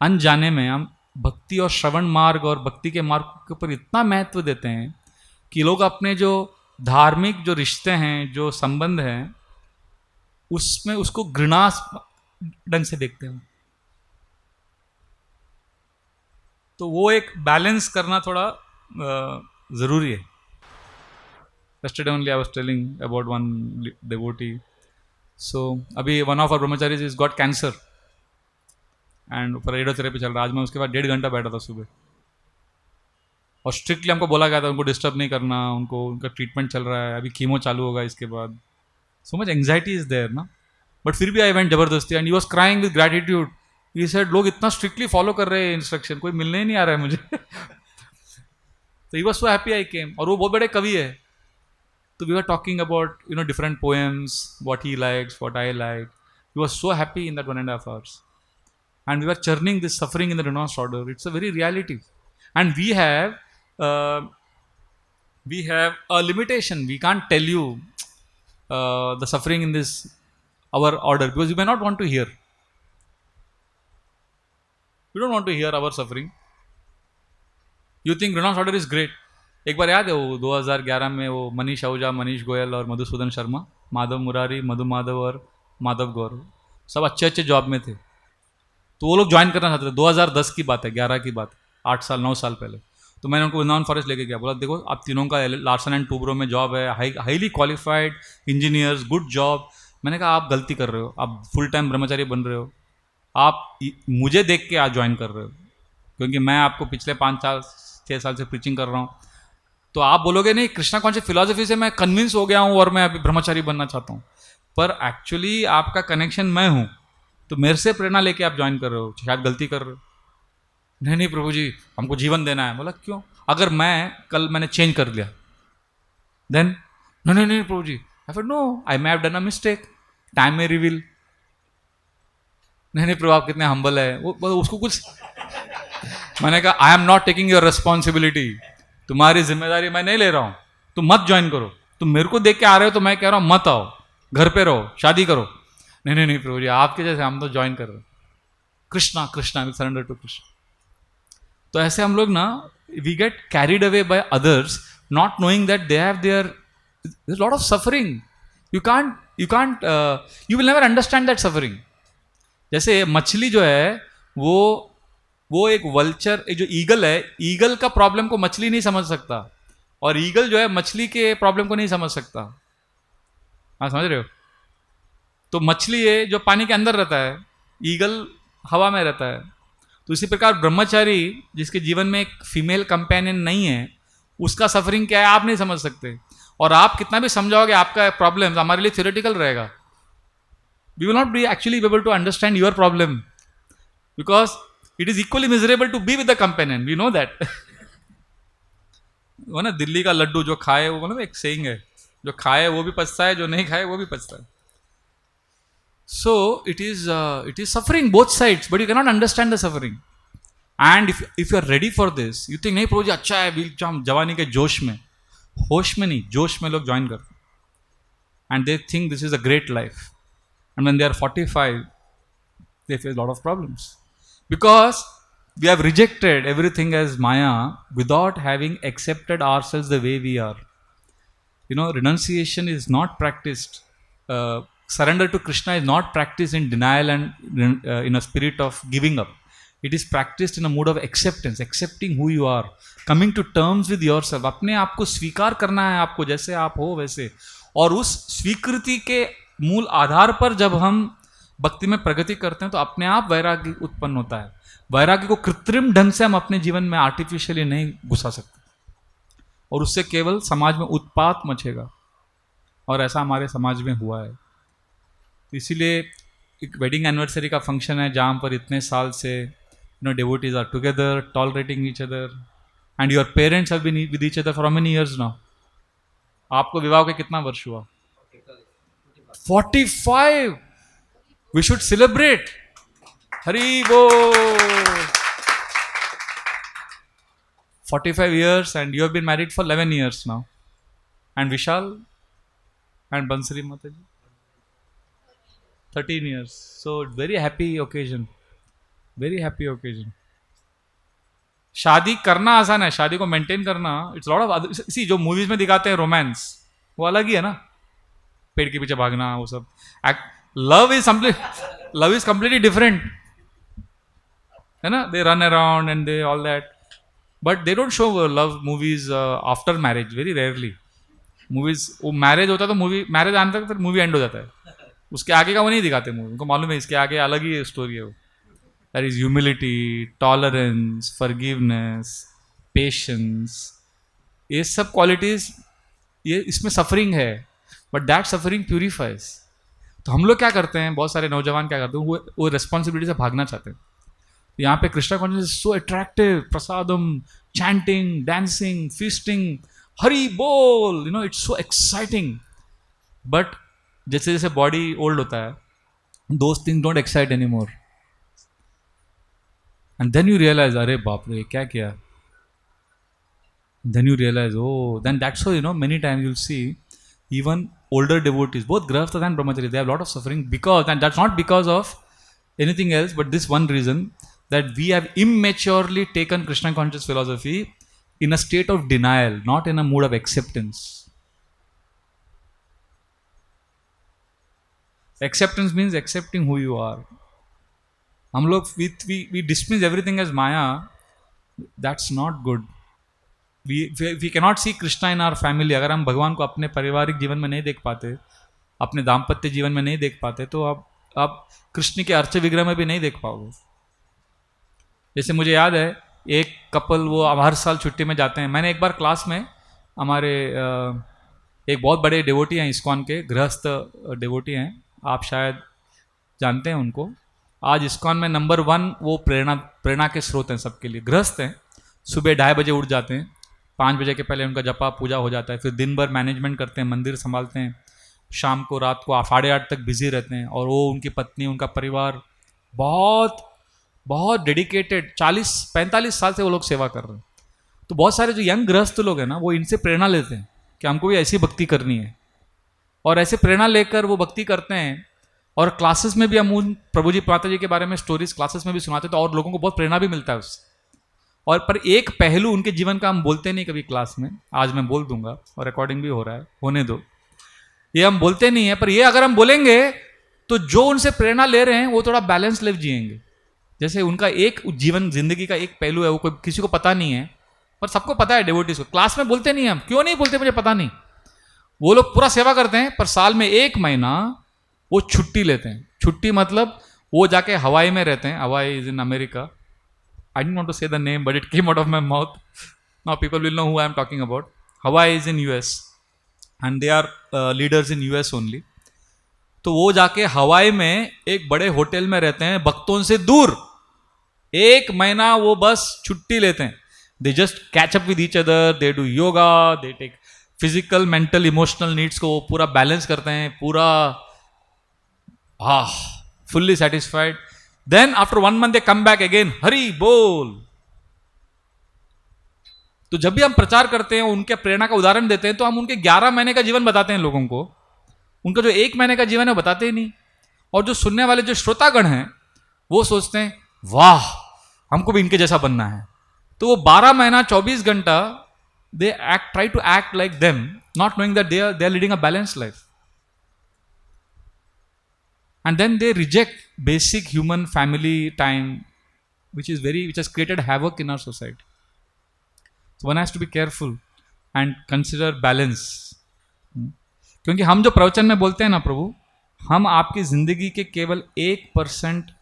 अनजाने में हम भक्ति और श्रवण मार्ग और भक्ति के मार्ग के ऊपर इतना महत्व देते हैं कि लोग अपने जो धार्मिक जो रिश्ते हैं, जो संबंध हैं, उसमें उसको घृणा ढंग से देखते हैं। तो वो एक बैलेंस करना थोड़ा ज़रूरी है। Yesterday only I was telling about one devotee. So अभी one of our brahmacharis has got cancer and ऊपर रेडियोथेरेपी चल रहा है। आज मैं उसके बाद 1.5 घंटा बैठा था सुबह, और स्ट्रिक्टली हमको बोला गया था उनको डिस्टर्ब नहीं करना, उनका ट्रीटमेंट चल रहा है, अभी कीमो चालू होगा इसके बाद। So much anxiety is there ना, बट फिर भी आई वेंट जबरदस्ती, and he was crying with gratitude. He said, लोग इतना स्ट्रिक्टली फॉलो कर रहे हैं इंस्ट्रक्शन, कोई मिलने ही नहीं आ रहा है मुझे। तो he was so happy I केम, और वो बहुत बड़े कवि है। So we were talking about, you know, different poems, what he likes, what I like. He was so happy in that 1.5 hours, and we were churning this suffering in the renounced order. It's a very reality, and we have a limitation. We can't tell you the suffering in this our order, because you may not want to hear. You don't want to hear our suffering. You think renounced order is great. एक बार याद है वो 2011 में वो मनीष आहूजा, मनीष गोयल और मधुसूदन शर्मा, माधव मुरारी, मधु माधव और माधव गौरव, सब अच्छे अच्छे जॉब में थे, तो वो लोग ज्वाइन करना चाहते थे। 2010 की बात है, 11 की बात, 8 साल 9 साल पहले। तो मैंने उनको वृंदावन फॉरेस्ट लेके गया, बोला देखो आप तीनों का लार्सन एंड टूब्रो में जॉब है, highly qualified engineers, good job. मैंने कहा आप गलती कर रहे हो, आप फुल टाइम ब्रह्मचारी बन रहे हो, आप मुझे देख के आज ज्वाइन कर रहे हो, क्योंकि मैं आपको पिछले 5-6 साल से प्रीचिंग कर रहा हूँ। तो आप बोलोगे नहीं, कृष्णा कौन सी फिलॉसफी से मैं कन्विंस हो गया हूँ और मैं अभी ब्रह्मचारी बनना चाहता हूँ, पर एक्चुअली आपका कनेक्शन मैं हूँ, तो मेरे से प्रेरणा लेके आप ज्वाइन कर रहे हो, शायद गलती कर रहे हो। नहीं प्रभु जी हमको जीवन देना है। बोला क्यों? अगर मैंने चेंज कर लिया देन नहीं Prabhu ji, I said no, I may have done a mistake, time में रिवील। नहीं प्रभु आप कितने हम्बल है। वो उसको कुछ मैंने कहा I am not taking your responsibility, तुम्हारी जिम्मेदारी मैं नहीं ले रहा हूँ, तुम मत ज्वाइन करो। तुम मेरे को देख के आ रहे हो तो मैं कह रहा हूँ मत आओ, घर पे रहो, शादी करो। नहीं प्रभु जी आपके जैसे हम तो ज्वाइन कर रहे हो। Krishna will surrender to Krishna. तो ऐसे हम लोग ना, we get carried away by others, not knowing that they have their lot of suffering. You will never understand that suffering. जैसे मछली जो है वो वो एक वल्चर, एक जो ईगल है, ईगल का प्रॉब्लम को मछली नहीं समझ सकता, और ईगल जो है मछली के प्रॉब्लम को नहीं समझ सकता। हाँ, समझ रहे हो? तो मछली है जो पानी के अंदर रहता है, ईगल हवा में रहता है। तो इसी प्रकार ब्रह्मचारी जिसके जीवन में एक फीमेल कंपेनियन नहीं है, उसका सफरिंग क्या है आप नहीं समझ सकते। और आप कितना भी समझाओगे आपका प्रॉब्लम हमारे लिए थियोरेटिकल रहेगा। We will not be actually able to understand your problem, because it is equally miserable to be with the companion, we know that. वो ना दिल्ली का लड्डू जो खाए, वो मतलब एक सेइंग है, जो खाए वो भी पछता है, जो नहीं खाए वो भी पछता है। So it is suffering both sides, but you cannot understand the suffering. And if you are ready for this, you think नहीं प्रभु जी अच्छा है, हम जवानी के जोश में, होश में नहीं, जोश में लोग ज्वाइन करते, and they think this is a great life, and when they are 45, they face a lot of problems, because we have rejected everything as Maya without having accepted ourselves the way we are. You know, renunciation is not practiced. Surrender to Krishna is not practiced in denial and in a spirit of giving up. It is practiced in a mood of acceptance, accepting who you are, coming to terms with yourself. अपने आप को स्वीकार करना है, आपको जैसे आप हो वैसे। और उस स्वीकृति के मूल आधार पर जब हम भक्ति में प्रगति करते हैं तो अपने आप वैराग्य उत्पन्न होता है। वैराग्य को कृत्रिम ढंग से हम अपने जीवन में आर्टिफिशियली नहीं घुसा सकते, और उससे केवल समाज में उत्पात मचेगा, और ऐसा हमारे समाज में हुआ है। तो इसीलिए एक वेडिंग एनिवर्सरी का फंक्शन है जहाँ पर इतने साल से devotees are together, tolerating each other, and your parents have been with each other for how many years now? आपको विवाह के कितना वर्ष हुआ? 45. We should celebrate. हरी बोल. 45 years, and you have been married for 11 years now. And Vishal and Bansari Mataji, 13 years. So very happy occasion. Very happy occasion. शादी करना आसान है, शादी को मेंटेन करना इट्स लॉट ऑफ। सी जो मूवीज में दिखाते हैं रोमांस, वो अलग ही है ना, पेड़ के पीछे भागना, वो सब। लव इज कंप्लीटली डिफरेंट है ना। They run around and they all that, but they don't show love movies after marriage, very rarely. Movies, वो मैरिज होता है तो मूवी, मैरिज आने तक फिर मूवी एंड हो जाता है, उसके आगे का वो नहीं दिखाते मूवी। उनको मालूम है इसके आगे अलग ही स्टोरी है वो। There is humility, tolerance, forgiveness, patience. ये सब क्वालिटीज, ये इसमें सफरिंग है, बट दैट सफरिंग प्यूरिफाइज। तो हम लोग क्या करते हैं, बहुत सारे नौजवान क्या करते हैं, वो रिस्पॉन्सिबिलिटी से भागना चाहते हैं। तो यहाँ पे Krishna consciousness is so attractive, prasadam, chanting, dancing, feasting, Hari बोल, इट्स सो एक्साइटिंग। बट जैसे जैसे बॉडी ओल्ड होता है, those things don't excite any more. And then you realize, अरे बाप रे क्या किया? Then you realize, oh, then that's why, many times you'll see even older devotees, both grahasthas and brahmacharis, they have a lot of suffering because, and that's not because of anything else, but this one reason, that we have immaturely taken Krishna conscious philosophy in a state of denial, not in a mood of acceptance. Acceptance means accepting who you are. हम लोग we dismiss everything as Maya. That's not good. We cannot see Krishna in our family. अगर हम भगवान को अपने पारिवारिक जीवन में नहीं देख पाते, अपने दाम्पत्य जीवन में नहीं देख पाते, तो आप कृष्ण के अर्च विग्रह में भी नहीं देख पाओगे। जैसे मुझे याद है, एक कपल वो हर साल छुट्टी में जाते हैं। मैंने एक बार क्लास में, हमारे एक बहुत बड़े डिवोटी हैं इस्कॉन के, गृहस्थ डिवोटी हैं, आप शायद जानते हैं उनको। आज इस्कॉन में नंबर 1 वो प्रेरणा के स्रोत हैं सबके लिए। गृहस्थ हैं, सुबह 2:30 बजे उठ जाते हैं, 5 बजे के पहले उनका जपा पूजा हो जाता है, फिर दिन भर मैनेजमेंट करते हैं, मंदिर संभालते हैं, शाम को रात को 8:30 तक बिजी रहते हैं। और वो उनकी पत्नी, उनका परिवार बहुत बहुत डेडिकेटेड, 40-45 साल से वो लोग सेवा कर रहे हैं। तो बहुत सारे जो यंग गृहस्थ लोग हैं ना, वो इनसे प्रेरणा लेते हैं कि हमको भी ऐसी भक्ति करनी है, और ऐसे प्रेरणा लेकर वो भक्ति करते हैं। और क्लासेस में भी हम उन प्रभु जी माता जी के बारे में स्टोरीज क्लासेस में भी सुनाते, तो और लोगों को बहुत प्रेरणा भी मिलता है उससे। और पर एक पहलू उनके जीवन का हम बोलते नहीं कभी क्लास में, आज मैं बोल दूंगा, और रिकॉर्डिंग भी हो रहा है, होने दो, ये हम बोलते नहीं है, पर ये अगर हम बोलेंगे तो जो उनसे प्रेरणा ले रहे हैं वो थोड़ा बैलेंस लाइफ जिएंगे। जैसे उनका एक जीवन जिंदगी का एक पहलू है, वो कोई किसी को पता नहीं है, पर सबको पता है डिवोटीज को। क्लास में बोलते नहीं हम, क्यों नहीं बोलते मुझे पता नहीं। वो लोग पूरा सेवा करते हैं, पर साल में 1 महीना वो छुट्टी लेते हैं। छुट्टी मतलब वो जाके हवाई में रहते हैं। Hawaii is in America. I don't want to say the name but it came out of my mouth, now people will know who I am talking about. Hawaii is in US and they are leaders in US only. तो वो जाके हवाई में एक बड़े होटल में रहते हैं, भक्तों से दूर। 1 महीना वो बस छुट्टी लेते हैं। They just catch up with each other, they do yoga, they take physical mental emotional needs को पूरा बैलेंस करते हैं, पूरा fully satisfied. Then after 1 month they come back again, Hari बोल। तो जब भी हम प्रचार करते हैं, उनके प्रेरणा का उदाहरण देते हैं, तो हम उनके 11 महीने का जीवन बताते हैं लोगों को। उनका जो 1 महीने का जीवन है वो बताते ही नहीं। और जो सुनने वाले जो श्रोतागण हैं वो सोचते हैं वाह हमको भी इनके जैसा बनना है। तो वो 12 महीना 24 घंटा they try to act like them, not knowing that they are leading a balanced life. And then they reject basic human family time, which has created havoc in our society. So one has to be careful and consider balance. क्योंकि हम जो प्रवचन में बोलते हैं ना प्रभु, हम आपकी जिंदगी के केवल 1%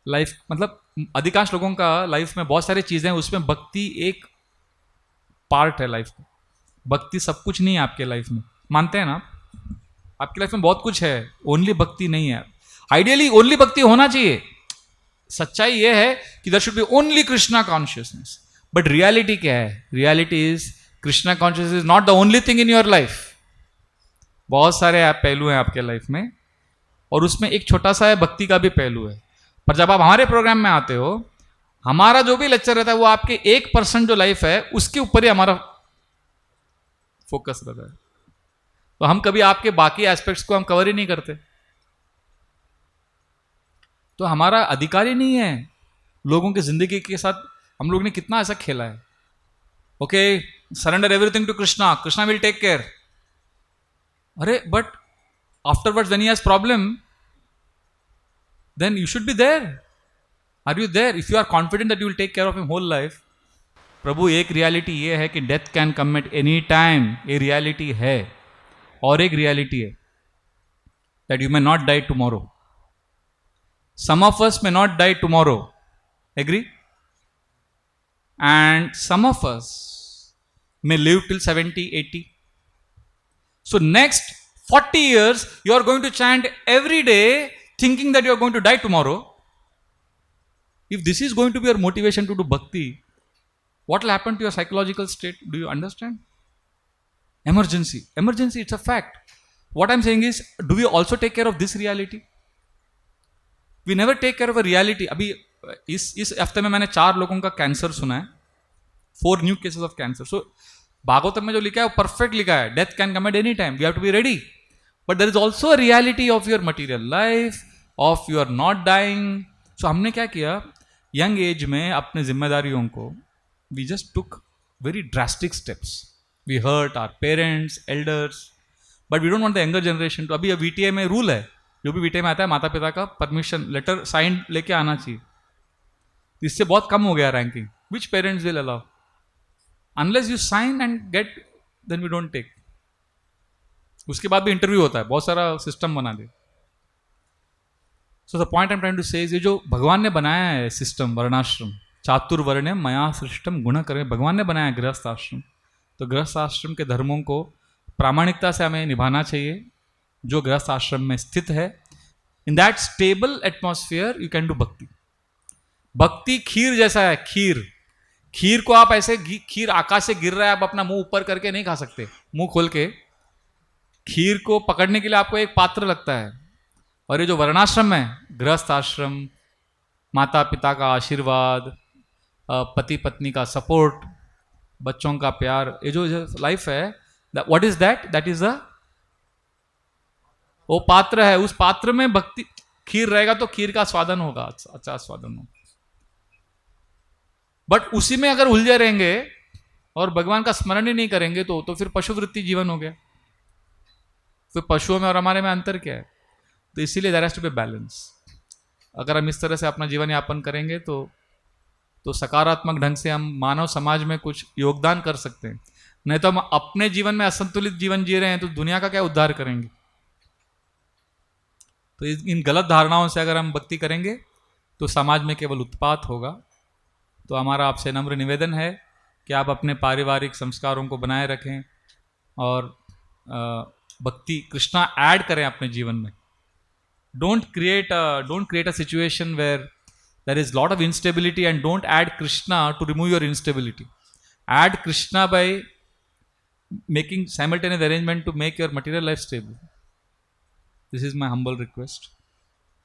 लाइफ, मतलब अधिकांश लोगों का लाइफ में बहुत सारी चीजें हैं, उसमें भक्ति एक पार्ट है लाइफ का। भक्ति सब कुछ नहीं है आपके लाइफ में, मानते हैं ना? आपकी लाइफ में बहुत कुछ है, ओनली भक्ति नहीं है। आइडियली ओनली भक्ति होना चाहिए। सच्चाई यह है कि there should be only Krishna consciousness, but reality क्या है? Reality is Krishna consciousness is not the only thing in your life. बहुत सारे पहलू हैं आपके लाइफ में, और उसमें एक छोटा सा है भक्ति का भी पहलू है। पर जब आप हमारे प्रोग्राम में आते हो, हमारा जो भी लेक्चर रहता है वो आपके 1% जो लाइफ है उसके ऊपर ही हमारा फोकस रहता है। तो हम कभी आपके बाकी एस्पेक्ट्स को हम कवर ही नहीं करते। तो हमारा अधिकार ही नहीं है लोगों की जिंदगी के साथ। हम लोग ने कितना ऐसा खेला है, okay surrender everything to Krishna, Krishna will take care. अरे but afterwards when he has problem, then you should be there. Are you there? If you are confident that you will take care of him whole life, प्रभु एक रियलिटी ये है कि death can come at any time, ये रियलिटी है। और एक रियलिटी है that you may not die tomorrow. Some of us may not die tomorrow, agree? And some of us may live till 70, 80. So next 40 years you are going to chant every day thinking that you are going to die tomorrow. If this is going to be your motivation to do bhakti, what will happen to your psychological state? Do you understand? Emergency, it's a fact. What I'm saying is, do we also take care of this reality? We never take care of a reality. अभी इस हफ्ते में मैंने 4 लोगों का कैंसर सुना है, 4 new cases of cancer. So Bhagavatam में जो लिखा है वो परफेक्ट लिखा है, death can come at any time, we have to be ready. But there is also a reality of your material life, of your not dying. So हमने क्या किया, यंग एज में अपने जिम्मेदारियों को, we just took very drastic steps. We hurt our parents, elders, but we don't want the younger generation two. अभी वीटीए में रूल है, जो भी वीटीए में आता है माता पिता का परमिशन लेटर साइन लेके आना चाहिए। इससे बहुत कम हो गया ranking. Which parents will allow? Unless you sign and get, then we don't take. उसके बाद भी इंटरव्यू होता है, बहुत सारा सिस्टम बना दे। So the point I am trying to say, ये जो भगवान ने बनाया है सिस्टम, वर्णाश्रम, चातुर्वर्ण्यम मया सृष्टम गुण करे, भगवान ने बनाया है गृहस्थ आश्रम। तो गृहस्थ आश्रम के धर्मों को प्रामाणिकता से हमें निभाना चाहिए, जो गृहस्थ आश्रम में स्थित है। In that stable atmosphere you can do भक्ति। भक्ति खीर जैसा है, खीर को आप ऐसे, खीर आकाश से गिर रहा है, आप अपना मुंह ऊपर करके नहीं खा सकते। मुंह खोल के खीर को पकड़ने के लिए आपको एक पात्र लगता है। और ये जो वर्णाश्रम है, गृहस्थ आश्रम, माता पिता का आशीर्वाद, पति पत्नी का सपोर्ट, बच्चों का प्यार, ये जो लाइफ है, what is that? That is वो पात्र है। उस पात्र में भक्ति, खीर रहेगा तो खीर का स्वादन होगा, अच्छा स्वादन होगा। बट उसी में अगर उलझे रहेंगे और भगवान का स्मरण ही नहीं करेंगे तो फिर पशुवृत्ति जीवन हो गया। फिर पशुओं में और हमारे में अंतर क्या है? तो इसीलिए there has to be balance. अगर हम इस तरह से अपना जीवन यापन करेंगे तो सकारात्मक ढंग से हम मानव समाज में कुछ योगदान कर सकते हैं। नहीं तो हम अपने जीवन में असंतुलित जीवन जी रहे हैं तो दुनिया का क्या उद्धार करेंगे। तो इन गलत धारणाओं से अगर हम भक्ति करेंगे तो समाज में केवल उत्पात होगा। तो हमारा आपसे नम्र निवेदन है कि आप अपने पारिवारिक संस्कारों को बनाए रखें और भक्ति कृष्णा ऐड करें अपने जीवन में। Don't create a situation where there is lot of instability and don't add Krishna to remove your instability. Add Krishna by making simultaneous arrangement to make your material life stable. This is my humble request.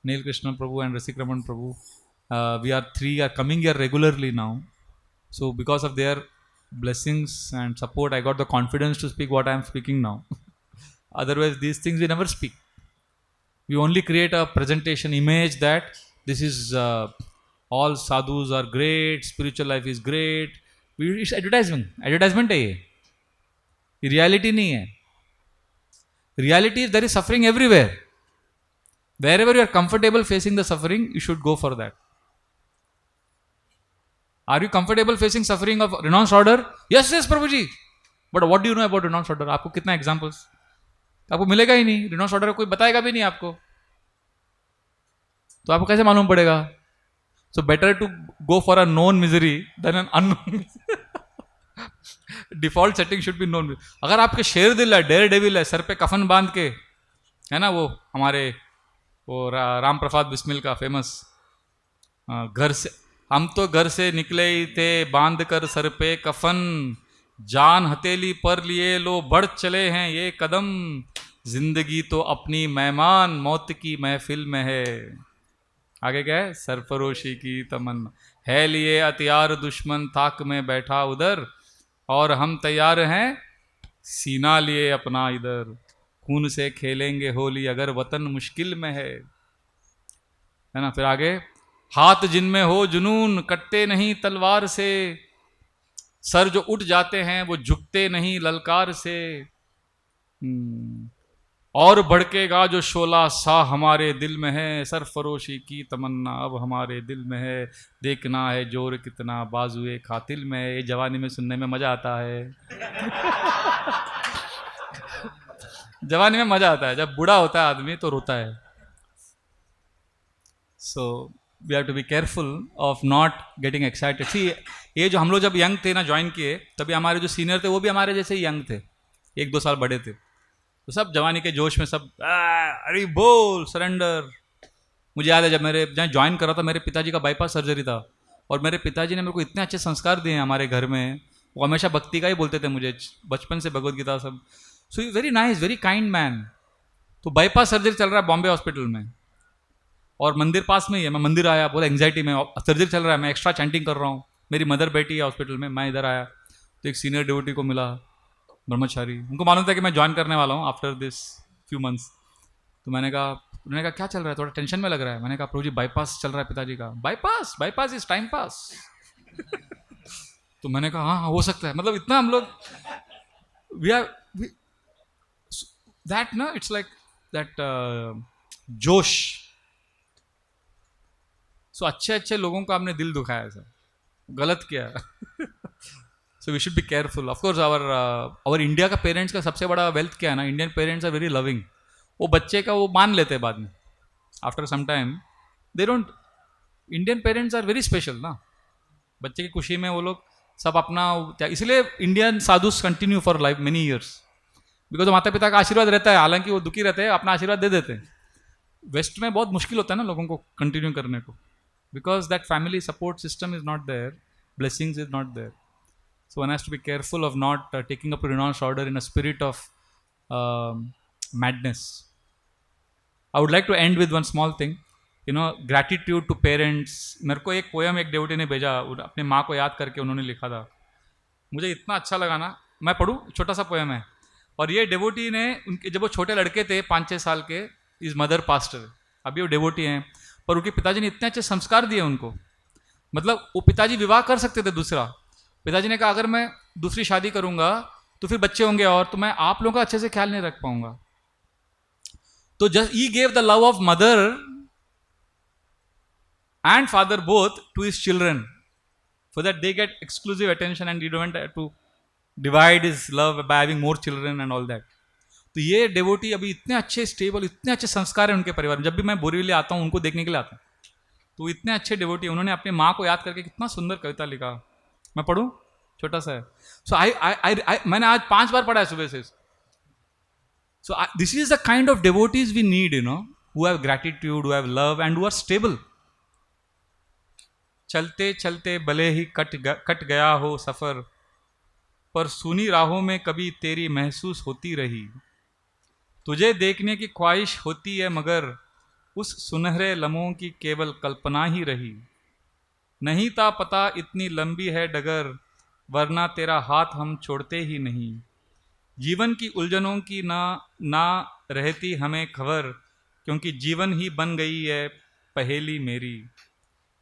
Neil Krishna Prabhu and Rasik Raman Prabhu, we are coming here regularly now. So because of their blessings and support, I got the confidence to speak what I am speaking now. Otherwise, these things we never speak. We only create a presentation image that this is all sadhus are great, spiritual life is great. It's advertisement है ये reality नहीं है। Reality is there is suffering everywhere. Wherever you are comfortable facing the suffering, you should go for that. Are you comfortable facing suffering of renounced order? Yes, Prabhu ji. But what do you know about renounced order? आपको कितना examples? आपको मिलेगा ही नहीं। renounced order कोई बताएगा भी नहीं आपको, तो आपको कैसे मालूम पड़ेगा? So better to go for a known misery than an unknown. Default setting should be known. अगर आपके शेर दिल है, डेयर डेविल है, सर पे कफन बांध के, है ना, वो हमारे वो राम प्रसाद बिस्मिल का फेमस, घर से हम तो घर से निकले ही थे बांध कर सर पे कफन, जान हथेली पर लिए लो बढ़ चले हैं ये कदम, जिंदगी तो अपनी मेहमान मौत की महफिल में है। आगे क्या है? सरफरोशी की तमन्ना है लिए हथियार दुश्मन ताक में बैठा उधर, और हम तैयार हैं सीना लिए अपना इधर, खून से खेलेंगे होली अगर वतन मुश्किल में है ना। फिर आगे, हाथ जिनमें हो जुनून कटते नहीं तलवार से, सर जो उठ जाते हैं वो झुकते नहीं ललकार से, और भड़केगा जो शोला सा हमारे दिल में है, सरफरोशी की तमन्ना अब हमारे दिल में है, देखना है जोर कितना बाजुए खातिल में है। ये जवानी में सुनने में मजा आता है। जवानी में मजा आता है, जब बूढ़ा होता है आदमी तो रोता है। So we have to be careful of not getting excited. See, ये जो हम लोग जब यंग थे ना, ज्वाइन किए, तभी हमारे जो सीनियर थे वो भी हमारे जैसे ही यंग थे, 1-2 साल बड़े थे, तो सब जवानी के जोश में सब अरे बोल सरेंडर। मुझे याद है जब मेरे जहाँ ज्वाइन कर रहा था, मेरे पिताजी का बाईपास सर्जरी था, और मेरे पिताजी ने मेरे को इतने अच्छे संस्कार दिए हैं हमारे घर में। वो हमेशा भक्ति का ही बोलते थे मुझे, बचपन से भगवद गीता सब। So you very nice, very kind man. तो बाईपास सर्जरी चल रहा है बॉम्बे हॉस्पिटल में, और मंदिर पास में ही है। मैं मंदिर आया, बोला एंग्जाइटी में, सर्जरी चल रहा है, मैं एक्स्ट्रा चैंटिंग कर रहा हूँ, मेरी मदर बैठी है हॉस्पिटल में, मैं इधर आया तो एक सीनियर डिवोटी को मिला, ब्रह्मचारी। उनको मालूम था कि मैं ज्वाइन करने वाला हूँ आफ्टर दिस फ्यू मंथ्स। तो उन्होंने कहा क्या चल रहा है, थोड़ा टेंशन में लग रहा है। मैंने कहा प्रभु जी बाईपास चल रहा है पिताजी का। Bypass is time pass. तो मैंने कहा हाँ हो सकता है। मतलब इतना हम लोग वी आर दैट ना, इट्स लाइक दैट जोश। सो अच्छे लोगों का आपने दिल दुखाया सर, गलत किया। So we should be careful. Of course our India का पेरेंट्स का सबसे बड़ा वेल्थ क्या है ना, Indian parents are very loving. वो बच्चे का वो मान लेते हैं बाद में, after some time they don't. Indian parents are very special ना, बच्चे की खुशी में वो लोग सब अपना, इसलिए Indian sadhus continue for life many years, because माता पिता का आशीर्वाद रहता है, हालांकि वो दुखी रहते हैं, अपना आशीर्वाद दे देते हैं। वेस्ट में बहुत मुश्किल होता है ना लोगों को कंटिन्यू करने को, because that family support system is not there, blessings is not there. So one has to be careful of not taking up a renounced order in a spirit of madness. I would like to end with one small thing, gratitude to parents. मेरे को एक पोयम एक डेवोटी ने भेजा, अपने माँ को याद करके उन्होंने लिखा था, मुझे इतना अच्छा लगा ना, मैं पढ़ूँ, छोटा सा पोयम है। और ये डेवोटी ने, उनके जब वो छोटे लड़के थे 5-6 साल के, इज मदर पास्टर, अभी वो डेवोटी हैं, पर उनके पिताजी ने इतने अच्छे संस्कार दिए उनको। मतलब वो पिताजी विवाह कर सकते थे दूसरा, पिताजी ने कहा अगर मैं दूसरी शादी करूंगा तो फिर बच्चे होंगे और तो मैं आप लोगों का अच्छे से ख्याल नहीं रख पाऊंगा। तो just he gave the love of mother and father both to his children, so that they get exclusive attention and you don't have to divide his love by having more children and all that. तो ये डेवोटी अभी इतने अच्छे स्टेबल, इतने अच्छे संस्कार हैं उनके परिवार में. जब भी मैं बोरीवली आता हूँ उनको देखने के लिए आता हूँ, तो इतने अच्छे डेवोटी, उन्होंने अपनी माँ को याद करके कितना सुंदर कविता लिखा. मैं पढ़ूँ, छोटा सा है. सो आई मैंने आज 5 बार पढ़ा है सुबह से. So this is the kind of devotees we need, you know, who have gratitude, who have love, and who are stable. चलते चलते भले ही कट गया हो सफ़र, पर सुनी राहों में कभी तेरी महसूस होती रही. तुझे देखने की ख्वाहिश होती है मगर उस सुनहरे लम्हों की केवल कल्पना ही रही. नहीं था पता इतनी लंबी है डगर, वरना तेरा हाथ हम छोड़ते ही नहीं. जीवन की उलझनों की ना रहती हमें खबर, क्योंकि जीवन ही बन गई है पहेली मेरी.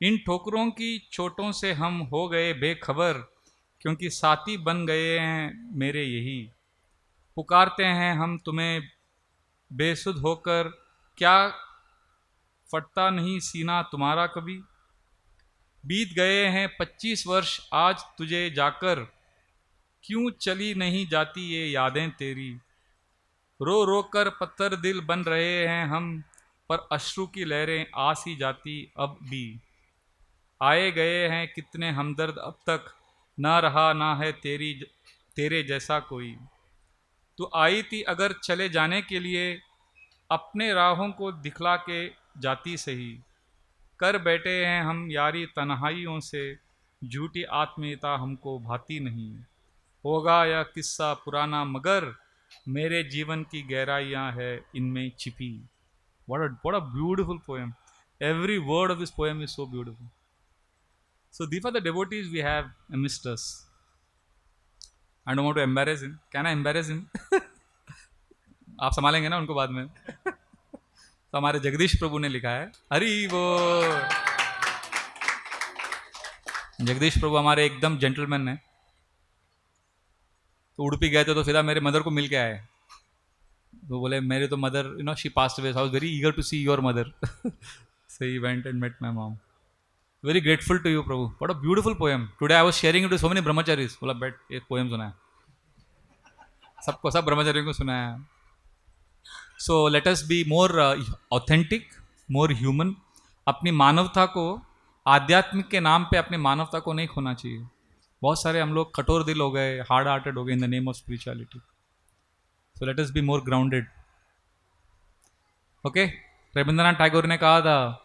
इन ठोकरों की चोटों से हम हो गए बेखबर, क्योंकि साथी बन गए हैं मेरे यही. पुकारते हैं हम तुम्हें बेसुध होकर, क्या फटता नहीं सीना तुम्हारा कभी. बीत गए हैं 25 वर्ष आज तुझे जाकर, क्यों चली नहीं जाती ये यादें तेरी. रो रो कर पत्थर दिल बन रहे हैं हम, पर अश्रु की लहरें आ सी जाती अब भी. आए गए हैं कितने हमदर्द अब तक, ना रहा ना है तेरे जैसा कोई. तो आई थी अगर चले जाने के लिए, अपने राहों को दिखला के जाती सही. कर बैठे हैं हम यारी तन्हाइयों से, झूठी आत्मीयता हमको भाती नहीं. होगा यह किस्सा पुराना मगर, मेरे जीवन की गहराइयाँ है इनमें छिपी. What a beautiful poem. Every word of this poem is so beautiful. So these are the devotees we have amidst us. I don't want to embarrass him. Can I embarrass him? आप संभालेंगे ना उनको बाद में. तो हमारे जगदीश प्रभु ने लिखा है, हरि वो. जगदीश प्रभु हमारे एकदम जेंटलमैन है. तो उड़पी गए थे तो सीधा मेरे मदर को मिल के आए. तो बोले मेरे तो mother, you know, she passed away, I was very eager to see your mother. So he went and met my mom. Very grateful to you प्रभु. What a beautiful poem. Today I was sharing it to so many brahmacharis. बोला बैठ, एक पोएम सुना है सबको, सब ब्रह्मचारियों को सुनाया. सो let us be more authentic, more human. अपनी मानवता को, आध्यात्मिक के नाम पे अपनी मानवता को नहीं खोना चाहिए. बहुत सारे हम लोग कठोर दिल हो गए, हार्ड हार्टेड हो गए in the name of spirituality. So let us be more grounded. Okay, Rabindranath Tagore ने कहा था,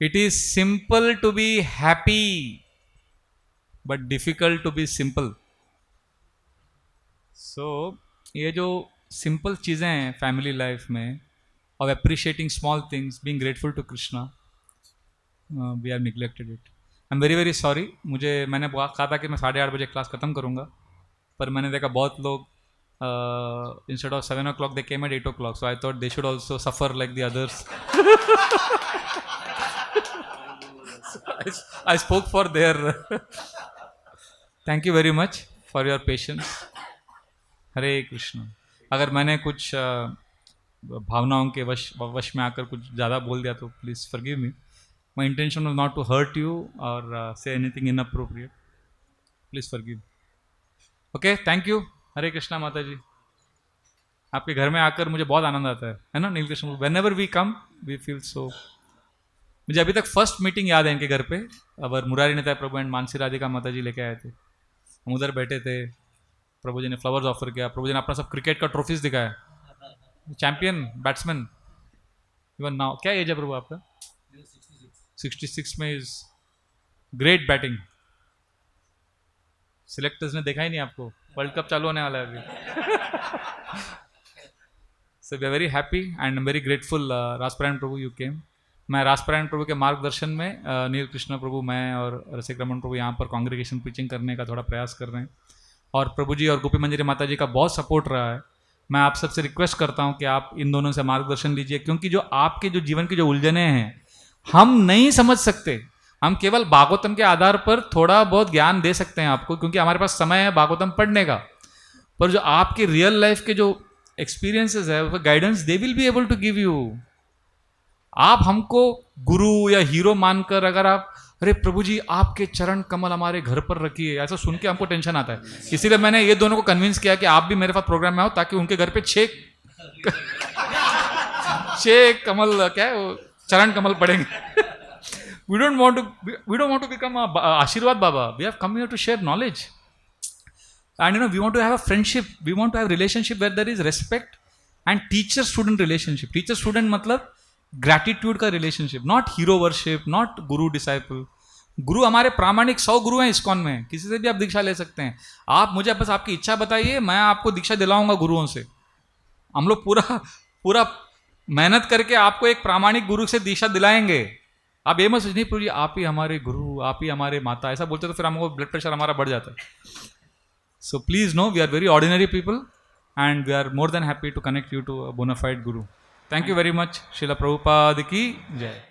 it is simple to be happy but difficult to be simple. So ये जो सिंपल चीज़ें हैं फैमिली लाइफ में, of appreciating small things, being grateful to Krishna, we have neglected it. I am very very sorry. मैंने कहा था कि मैं 8:30 बजे क्लास ख़त्म करूँगा, पर मैंने देखा बहुत लोग instead of 7 o'clock they came at 8 o'clock. So I thought they should also suffer like the others. I spoke for there. Thank you very much for your patience. Hare Krishna. अगर मैंने कुछ भावनाओं के वश में आकर कुछ ज़्यादा बोल दिया तो please forgive me. My intention was not to hurt you or say anything inappropriate. Please forgive. Okay, thank you. हरे कृष्णा माता जी. आपके घर में आकर मुझे बहुत आनंद आता है ना नील Krishna. Whenever we come, we feel so. मुझे अभी तक फर्स्ट मीटिंग याद है इनके घर पे. अबर मुरारी नेता प्रभु एंड मानसी राधिका माता जी लेके आए थे. हम उधर बैठे थे. प्रभु जी ने फ्लावर्स ऑफर किया. प्रभु जी ने अपना सब क्रिकेट का ट्रॉफीज दिखाया. Champion batsman. इवन नाउ क्या एज है प्रभु आपका? 66 में इज ग्रेट बैटिंग. सिलेक्टर्स ने देखा ही नहीं आपको. वर्ल्ड कप चालू होने वाला है अभी. So we are very happy and very grateful. Rasparayan Prabhu you came. मैं रासपरायण प्रभु के मार्गदर्शन में नील कृष्ण प्रभु, मैं और रसिक रमन प्रभु यहाँ पर कांग्रेगेशन प्रीचिंग करने का थोड़ा प्रयास कर रहे हैं. और प्रभु जी और गोपी मंजरी माता जी का बहुत सपोर्ट रहा है. मैं आप सबसे रिक्वेस्ट करता हूँ कि आप इन दोनों से मार्गदर्शन लीजिए, क्योंकि जो आपके जो जीवन की जो उलझने हैं हम नहीं समझ सकते. हम केवल भागवतम के आधार पर थोड़ा बहुत ज्ञान दे सकते हैं आपको, क्योंकि हमारे पास समय है भागवतम पढ़ने का. पर जो आपके रियल लाइफ के जो एक्सपीरियंसेस है, guidance they will be able to give you. आप हमको गुरु या हीरो मानकर अगर आप अरे प्रभु जी आपके चरण कमल हमारे घर पर रखिए, ऐसा सुन के हमको टेंशन आता है। इसीलिए मैंने ये दोनों को कन्विंस किया कि आप भी मेरे साथ प्रोग्राम में आओ, ताकि उनके घर पे 6 कमल क्या है वो चरण कमल पड़ेंगे। we don't want to become a Ashirwad Baba. We have come here to share knowledge, and we want to have a friendship, we want to have relationship where there is respect and teacher student relationship. Teacher student मतलब gratitude का relationship, not hero worship, not guru disciple. गुरु हमारे प्रामाणिक 100 गुरु हैं इस्कॉन में, किसी से भी आप दीक्षा ले सकते हैं। आप मुझे बस आपकी इच्छा बताइए, मैं आपको दीक्षा दिलाऊंगा गुरुओं से। हम लोग पूरा मेहनत करके आपको एक प्रामाणिक गुरु से दीक्षा दिलाएंगे। आप ये मत सोचिए प्रभु जी आप ही हमारे गुरु, आप ही हमारे माता, ऐसा बोलते तो फिर हमको ब्लड प्रेशर हमारा बढ़ जाता है। So please know we are very ordinary people and we are more than happy to connect you to a bona fide guru. Thank you very much. Shrila Prabhupada की जय।